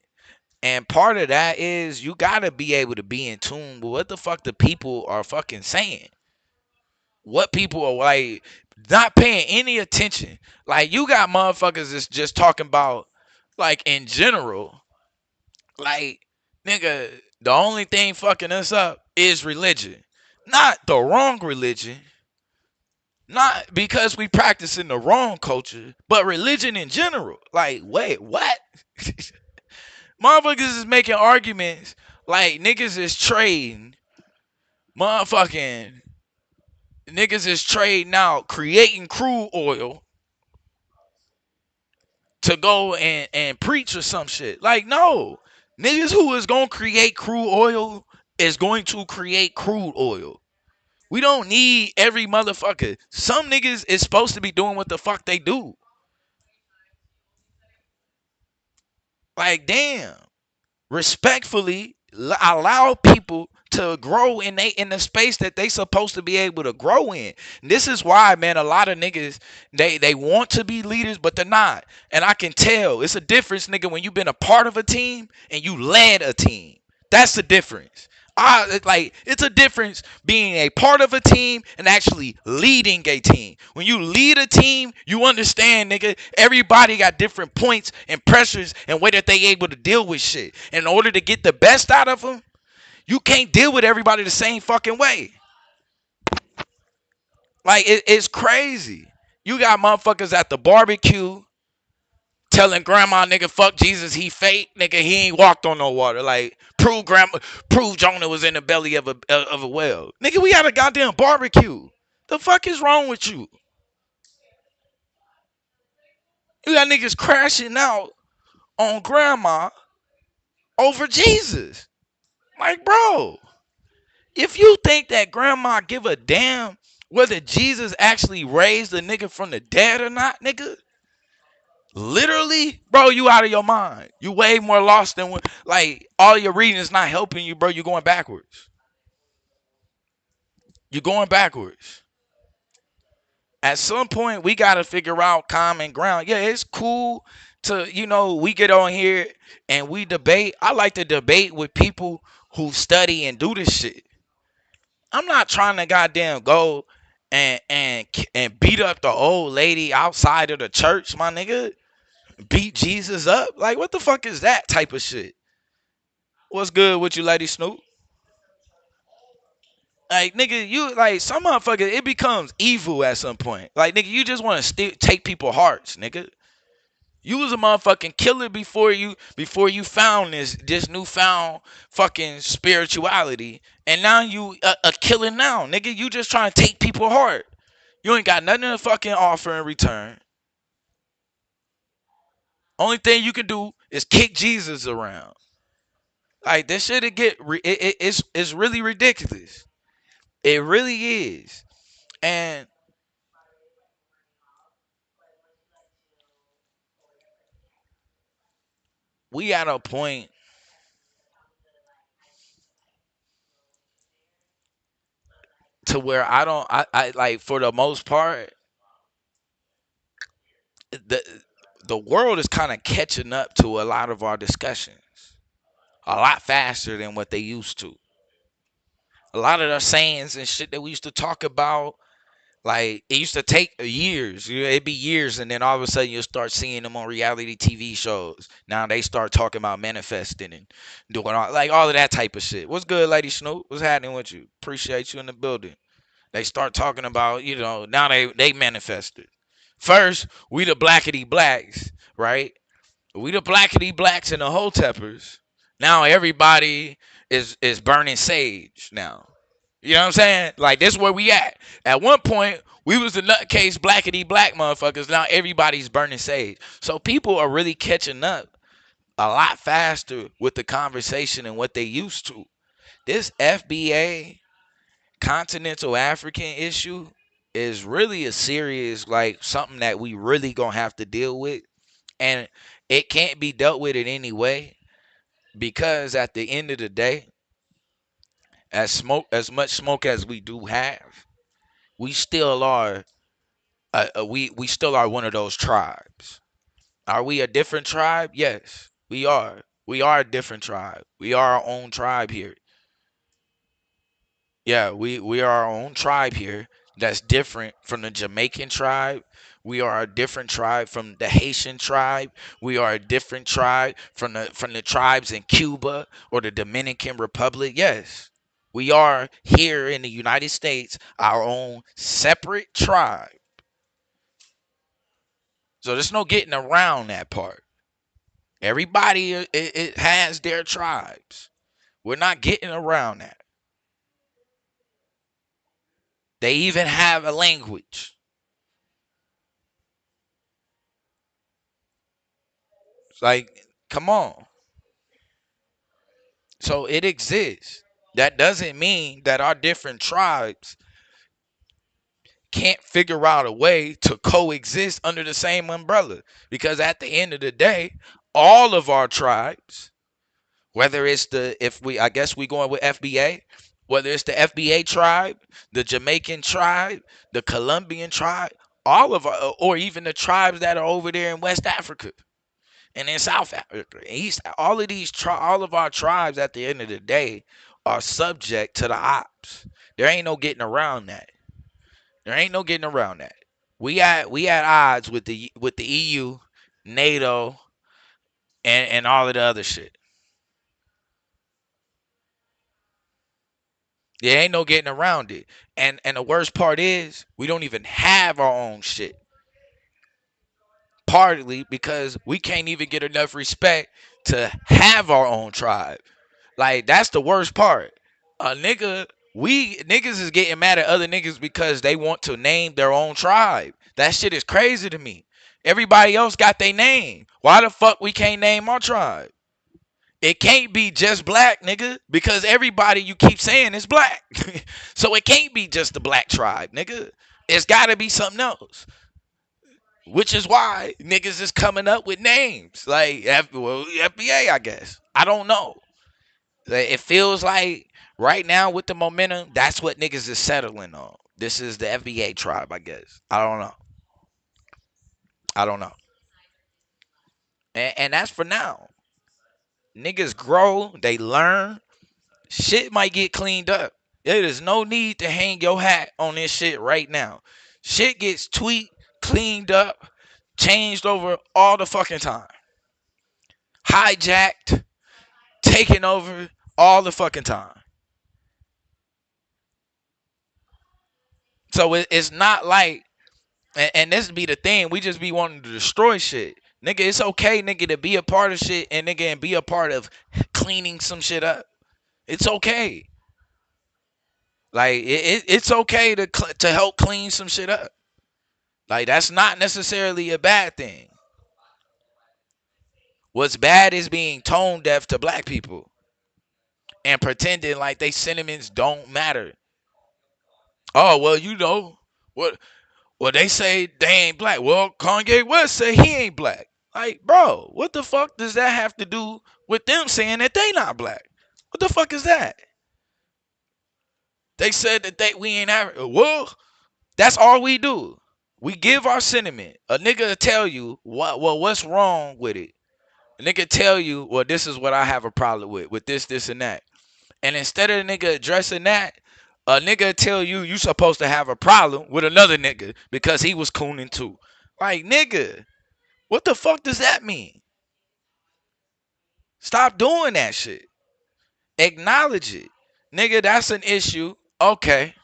And part of that is you gotta be able to be in tune with what the fuck the people are fucking saying. What people are like not paying any attention. Like you got motherfuckers that's just talking about like in general, like nigga, the only thing fucking us up is religion. Not the wrong religion. Not because we practicing the wrong culture, but religion in general. Like, wait, what? Motherfuckers is making arguments like niggas is trading motherfucking niggas is trading out creating crude oil to go and preach or some shit. Like, no. Niggas who is gonna create crude oil is going to create crude oil. We don't need every motherfucker. Some niggas is supposed to be doing what the fuck they do. Like, damn. Respectfully, allow people to grow in the space that they supposed to be able to grow in. And this is why, man, a lot of niggas they want to be leaders, but they're not. And I can tell it's a difference, nigga, when you've been a part of a team and you led a team. That's the difference. It's a difference being a part of a team and actually leading a team. When you lead a team, you understand, nigga, everybody got different points and pressures and way that they able to deal with shit. In order to get the best out of them, you can't deal with everybody the same fucking way. Like, it's crazy. You got motherfuckers at the barbecue telling grandma, nigga, fuck Jesus, he fake, nigga, he ain't walked on no water. Like, prove Jonah was in the belly of a whale. Nigga, we had a goddamn barbecue. The fuck is wrong with you? You got niggas crashing out on grandma over Jesus. Like, bro, if you think that grandma give a damn whether Jesus actually raised a nigga from the dead or not, nigga, literally, bro, you out of your mind. You way more lost than when, like, all your reading is not helping you, bro. You're going backwards. You're going backwards. At some point, we got to figure out common ground. Yeah, it's cool to, we get on here and we debate. I like to debate with people who study and do this shit. I'm not trying to goddamn go and beat up the old lady outside of the church, my nigga. Beat Jesus up. Like, what the fuck is that type of shit? What's good with you, Lady Snoop? Like, nigga, you like some motherfucker. It becomes evil at some point. Like, nigga, you just want to take people's hearts, nigga. You was a motherfucking killer before you found this newfound fucking spirituality, and now you a killer now, nigga. You just trying to take people's heart. You ain't got nothing to fucking offer in return. Only thing you can do is kick Jesus around. Like, this shit it's really ridiculous. It really is. And we at a point to where I like, for the most part, the the world is kind of catching up to a lot of our discussions a lot faster than what they used to. A lot of the sayings and shit that we used to talk about, like, it used to take years. It'd be years, and then all of a sudden you'll start seeing them on reality TV shows. Now they start talking about manifesting and doing all of that type of shit. What's good, Lady Snoop? What's happening with you? Appreciate you in the building. They start talking about, now they manifested. First, we the blackety blacks, right? We the blackety blacks and the hoteppers. Now everybody is burning sage now. You know what I'm saying? Like, this is where we at. At one point, we was the nutcase blackety black motherfuckers. Now everybody's burning sage. So people are really catching up a lot faster with the conversation and what they used to. This FBA continental African issue is really a serious, like, something that we really gonna have to deal with. And it can't be dealt with in any way, because at the end of the day, as much smoke as we do have, we still are we still are one of those tribes. Are we a different tribe? Yes, we are. We are a different tribe. We are our own tribe here. Yeah, we are our own tribe here that's different from the Jamaican tribe. We are a different tribe from the Haitian tribe. We are a different tribe from the tribes in Cuba or the Dominican Republic. Yes. We are here in the United States our own separate tribe. So there's no getting around that part. Everybody it has their tribes. We're not getting around that. They even have a language. It's like, come on. So it exists. That doesn't mean that our different tribes can't figure out a way to coexist under the same umbrella. Because at the end of the day, all of our tribes, whether it's I guess we going with FBA, whether it's the FBA tribe, the Jamaican tribe, the Colombian tribe, all of our, or even the tribes that are over there in West Africa and in South Africa, East, all of our tribes at the end of the day are subject to the ops. There ain't no getting around that. There ain't no getting around that. We at odds with the EU, NATO, and all of the other shit. There ain't no getting around it. And the worst part is we don't even have our own shit. Partly because we can't even get enough respect to have our own tribe. Like, that's the worst part. Niggas is getting mad at other niggas because they want to name their own tribe. That shit is crazy to me. Everybody else got their name. Why the fuck we can't name our tribe? It can't be just black, nigga, because everybody you keep saying is black. So it can't be just the black tribe, nigga. It's got to be something else. Which is why niggas is coming up with names like FBA, I guess. I don't know. It feels like right now with the momentum, that's what niggas is settling on. This is the FBA tribe, I guess. I don't know. I don't know. And that's for now. Niggas grow, they learn. Shit might get cleaned up. There is no need to hang your hat on this shit right now. Shit gets tweaked, cleaned up, changed over all the fucking time. Hijacked, taken over all the fucking time. So it's not like, and this be the thing, we just be wanting to destroy shit. Nigga, it's okay, nigga, to be a part of shit and nigga and be a part of cleaning some shit up. It's okay. Like it's okay to help clean some shit up. Like that's not necessarily a bad thing. What's bad is being tone deaf to black people and pretending like they sentiments don't matter. Oh well, you know what? Well, they say they ain't black. Well, Kanye West say he ain't black. Like, bro, what the fuck does that have to do with them saying that they not black? What the fuck is that? They said that we ain't African. Well, that's all we do. We give our sentiment. A nigga will tell you what's wrong with it. A nigga tell you, well, this is what I have a problem with this, and that. And instead of the nigga addressing that, a nigga tell you supposed to have a problem with another nigga because he was cooning too. Like, nigga, what the fuck does that mean? Stop doing that shit. Acknowledge it. Nigga, that's an issue. Okay.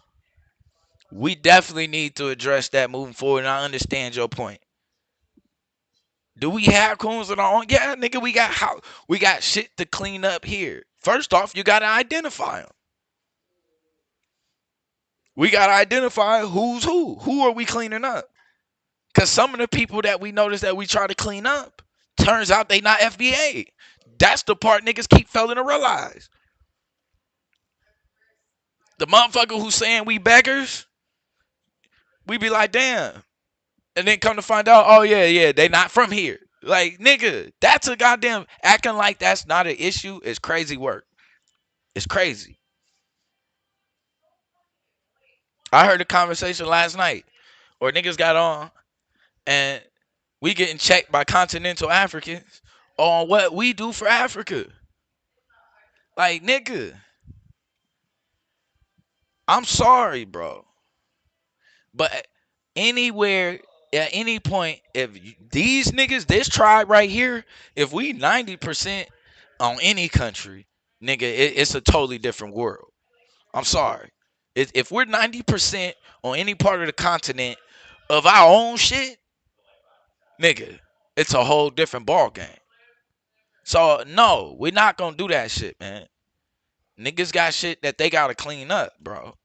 We definitely need to address that moving forward, and I understand your point. Do we have coons in our own? Yeah, nigga, we got shit to clean up here. First off, you gotta identify them. We gotta identify who's who. Who are we cleaning up? Because some of the people that we notice that we try to clean up, turns out they not FBA. That's the part niggas keep failing to realize. The motherfucker who's saying we beggars, we be like, damn. And then come to find out, oh yeah, they not from here. Like, nigga, that's a goddamn, acting like that's not an issue is crazy work. It's crazy. I heard a conversation last night where niggas got on and we getting checked by continental Africans on what we do for Africa. Like, nigga, I'm sorry, bro. But anywhere, at any point, if these niggas, this tribe right here, if we 90% on any country, nigga, it's a totally different world. I'm sorry. If we're 90% on any part of the continent of our own shit, nigga, it's a whole different ball game. So no, we're not gonna do that shit, man. Niggas got shit that they gotta clean up, bro.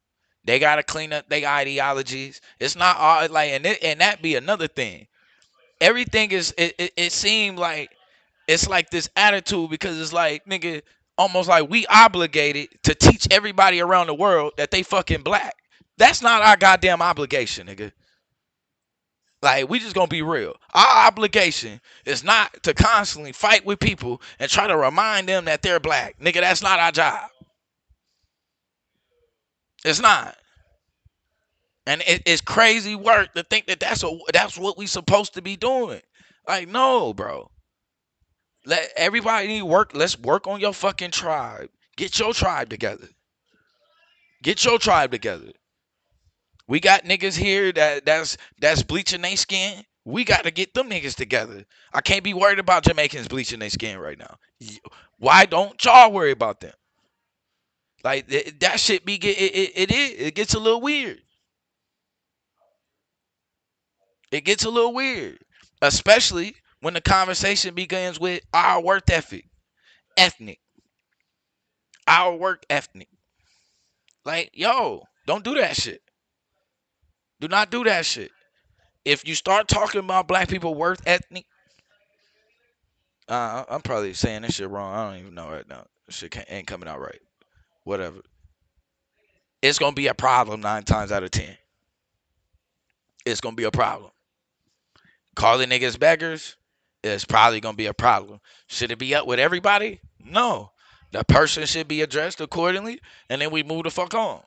They gotta clean up their ideologies. It's not all like, and that be another thing. Everything is it seemed like it's like this attitude because it's like, nigga, almost like we obligated to teach everybody around the world that they fucking black. That's not our goddamn obligation, nigga. Like, we just gonna be real. Our obligation is not to constantly fight with people and try to remind them that they're black. Nigga, that's not our job. It's not. And it's crazy work to think that that's what we supposed to be doing. Like, no, bro. Let everybody work. Let's work on your fucking tribe. Get your tribe together. Get your tribe together. We got niggas here that's bleaching their skin. We got to get them niggas together. I can't be worried about Jamaicans bleaching their skin right now. Why don't y'all worry about them? Like, that shit be it gets a little weird. It gets a little weird, especially when the conversation begins with our work ethic, our work ethnic. Like, yo, don't do that shit. Do not do that shit. If you start talking about black people worth ethnic, I'm probably saying this shit wrong. I don't even know right now. This shit ain't coming out right. Whatever. It's gonna be a problem 9 times out of 10. It's gonna be a problem. Calling niggas beggars is probably gonna be a problem. Should it be up with everybody? No. The person should be addressed accordingly, and then we move the fuck on.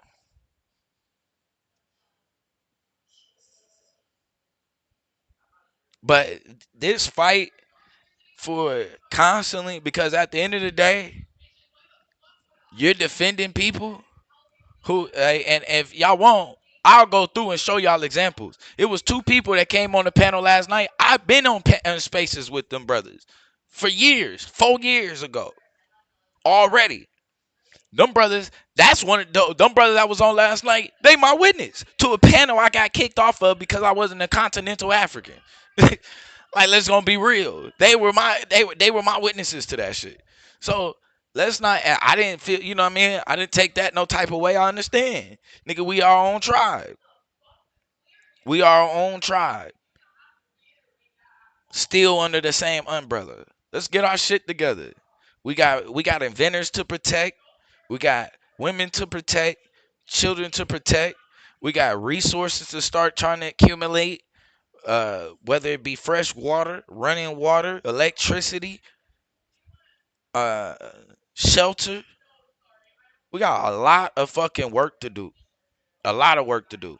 But this fight for constantly, because at the end of the day, you're defending people And if y'all want, I'll go through and show y'all examples. It was 2 people that came on the panel last night. I've been on spaces with them brothers for years, 4 years ago already. Them brothers, that's one of them brothers that was on last night. They my witness to a panel I got kicked off of because I wasn't a continental African. Like, let's gonna be real. They were my witnesses to that shit. So let's not. I didn't feel. You know what I mean? I didn't take that no type of way. I understand, nigga. We our own tribe. We are our own tribe. Still under the same umbrella. Let's get our shit together. We got inventors to protect. We got women to protect, children to protect. We got resources to start trying to accumulate. Whether it be fresh water, running water, electricity, uh, shelter. We got a lot of fucking work to do. A lot of work to do.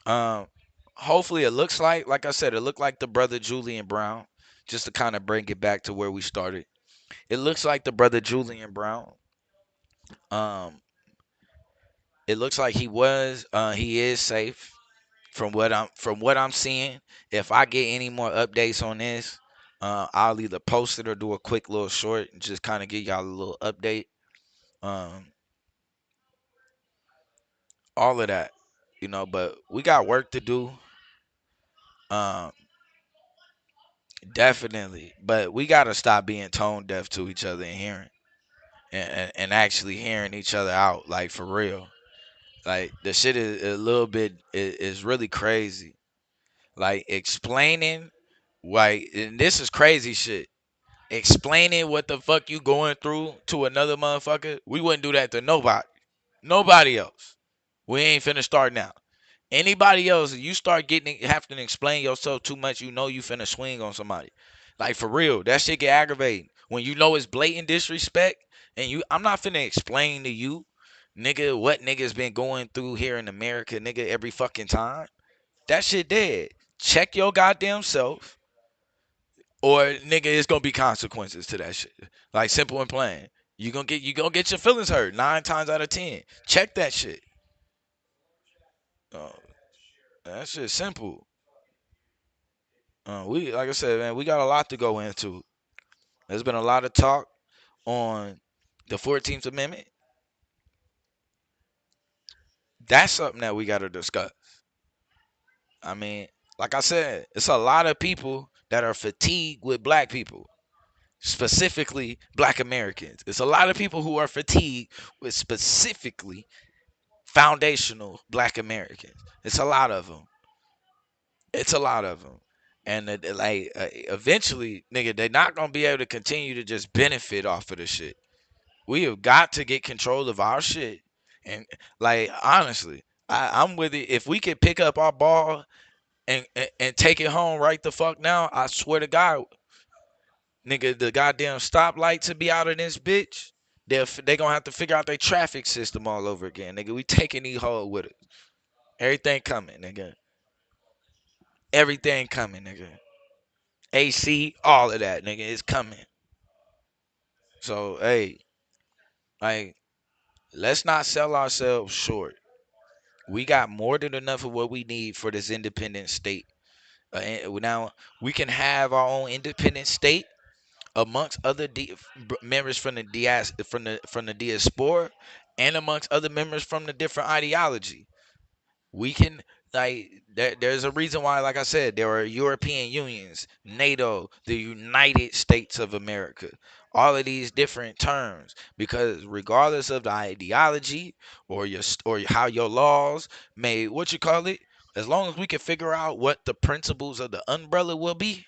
Um, Hopefully it looks like I said, it looked like the brother Julian Brown. Just to kind of bring it back to where we started. It looks like the brother Julian Brown. It looks like he is safe from what I'm seeing. If I get any more updates on this, I'll either post it or do a quick little short and just kind of give y'all a little update. All of that, but we got work to do. Um, Definitely, but we gotta stop being tone deaf to each other and hearing and actually hearing each other out, like for real. Like the shit is a little bit is really crazy. Like explaining, like, and this is crazy shit. Explaining what the fuck you going through to another motherfucker, we wouldn't do that to nobody else. We ain't finna start now. Anybody else, you start having to explain yourself too much, you finna swing on somebody. Like for real, that shit get aggravating. When you know it's blatant disrespect, and I'm not finna explain to you, nigga, what niggas been going through here in America, nigga, every fucking time. That shit dead. Check your goddamn self, or nigga, it's gonna be consequences to that shit. Like simple and plain. You gonna get your feelings hurt 9 times out of 10. Check that shit. Uh, that shit's simple. We like I said, man, we got a lot to go into. There's been a lot of talk on the 14th Amendment. That's something that we got to discuss. I mean, like I said, it's a lot of people that are fatigued with black people, specifically black Americans. It's a lot of people who are fatigued with specifically foundational black Americans. It's a lot of them. It's a lot of them. And eventually, nigga, they're not gonna be able to continue to just benefit off of the shit. We have got to get control of our shit. And like honestly, I'm with it. If we could pick up our ball and take it home right the fuck now, I swear to God, nigga, the goddamn stoplight to be out of this bitch, they gonna have to figure out their traffic system all over again, nigga. We taking these hoes with it. Everything coming, nigga. Everything coming, nigga. AC, all of that, nigga, is coming. So, hey, like, let's not sell ourselves short. We got more than enough of what we need for this independent state. Now, we can have our own independent state amongst other members from the from the diaspora, and amongst other members from the different ideology. We can, like, there's a reason why, like I said, there are European unions, NATO, the United States of America, all of these different terms, because regardless of the ideology or how your laws may, what you call it, as long as we can figure out what the principles of the umbrella will be,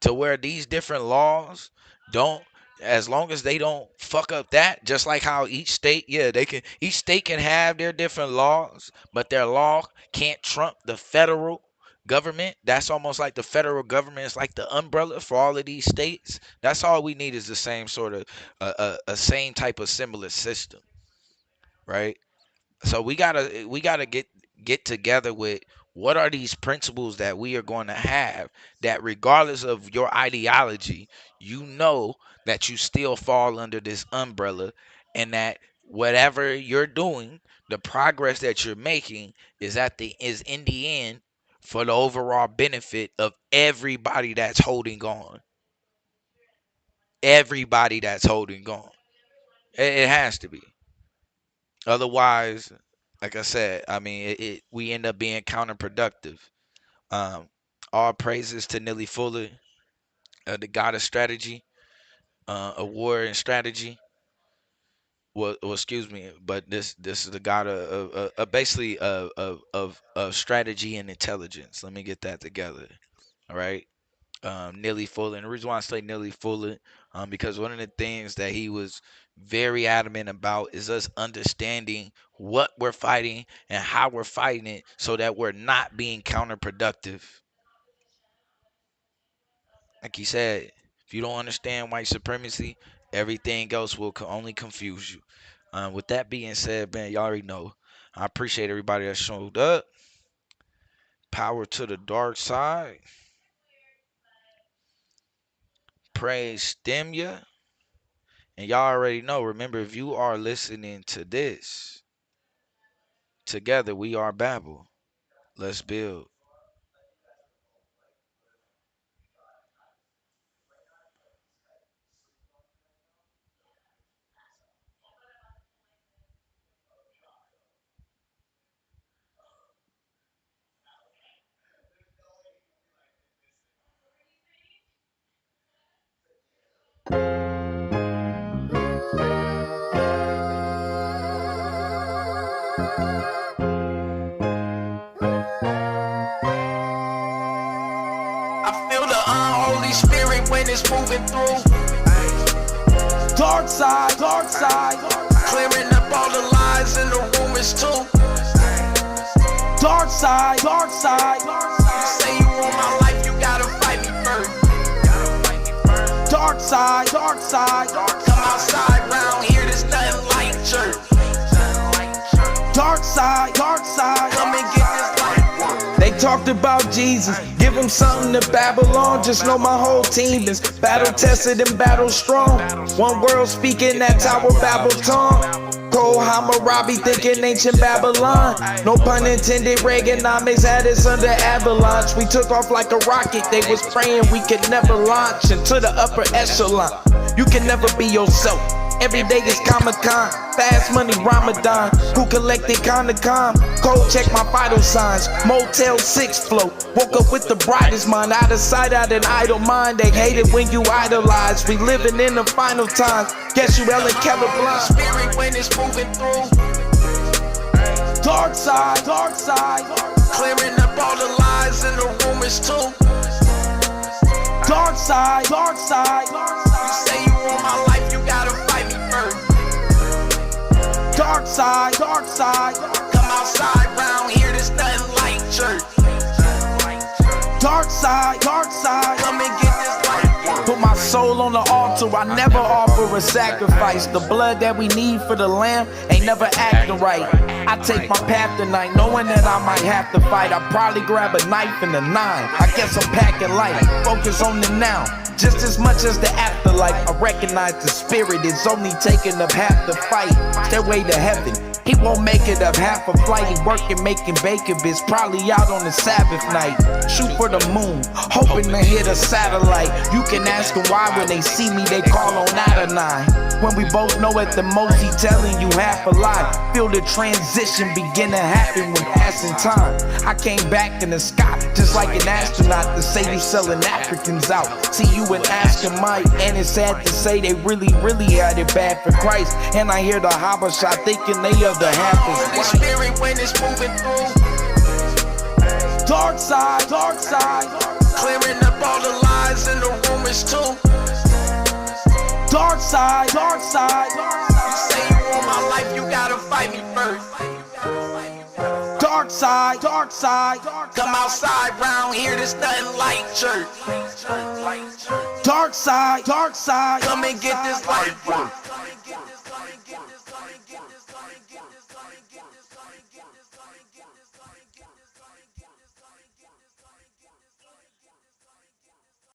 to where these different laws don't, as long as they don't fuck up that, just like how each state, each state can have their different laws, but their law can't trump the federal government. That's almost like the federal government is like the umbrella for all of these states. That's all we need, is the same sort of a same type of similar system, right? So we gotta get together with what are these principles that we are going to have, that regardless of your ideology, that you still fall under this umbrella, and that whatever you're doing, the progress that you're making is in the end for the overall benefit of everybody that's holding on. Everybody that's holding on. It has to be. Otherwise, like I said, I mean, we end up being counterproductive. Um, all praises to Nilly Fuller, the god of strategy, a warrior and strategy. Well, excuse me, but this is the god of basically of strategy and intelligence. Let me get that together. All right. Nilly Fuller. And the reason why I say Nilly Fuller, because one of the things that he was very adamant about is us understanding what we're fighting and how we're fighting it so that we're not being counterproductive. Like he said, if you don't understand white supremacy, everything else will only confuse you. With that being said, man, y'all already know. I appreciate everybody that showed up. Power to the dark side. Praise Stemya. And y'all already know, remember, if you are listening to this, together we are Babel. Let's build. I feel the unholy spirit when it's moving through. Dark side, clearing up all the lies and the rumors too. Dark side, you say you want my life, you gotta fight me first. Dark side, come outside round here, there's nothing like church. Dark side, come and get this life. They talked about Jesus, give him something to Babylon. Just know my whole team is battle tested and battle strong. One world speaking that Tower Babel tongue. Cole Hammurabi thinking ancient Babylon. No pun intended, Reaganomics had us under avalanche. We took off like a rocket, they was praying we could never launch into the upper echelon. You can never be yourself. Every day is Comic-Con, fast money Ramadan. Who collected Conacom? Cold check my vital signs. Motel 6 float. Woke up with the brightest mind. Out of sight, out an idle mind. They hate it when you idolize. We living in the final times. Guess you Ellen Keller blind. Spirit when it's moving through. Dark side, clearing up all the lies and the rumors too. Dark side, you say you want my life, you gotta fight me first. Dark side, come outside round here, there's nothing like church. Dark side, come and get this life. Put my soul on the altar, I never offer a sacrifice. The blood that we need for the lamb ain't never acting right. I take my path tonight, knowing that I might have to fight. I probably grab a knife and a 9. I guess I'm packing light, focus on the now. Just as much as the afterlife, I recognize the spirit is only taking up half the fight. Stairway to heaven, he won't make it up half a flight. He working, making bacon bits, probably out on the Sabbath night. Shoot for the moon, hoping to hit a satellite. You can ask them why when they see me, they call on Adonai. When we both know at the most he telling you half a lie. Feel the transition begin to happen when passing time. I came back in the sky, just like an astronaut to say you selling Africans out. See you and asking Mike, and it's sad to say they really had it bad for Christ. And I hear the Habasha thinking they are the half is white. Spirit when it's moving through. Dark side, clearing up all the lies and the rumors too. Dark side, you say you want my life, you gotta fight me first. Dark side, come outside round here, there's nothing like church. Dark side, come and get this life work.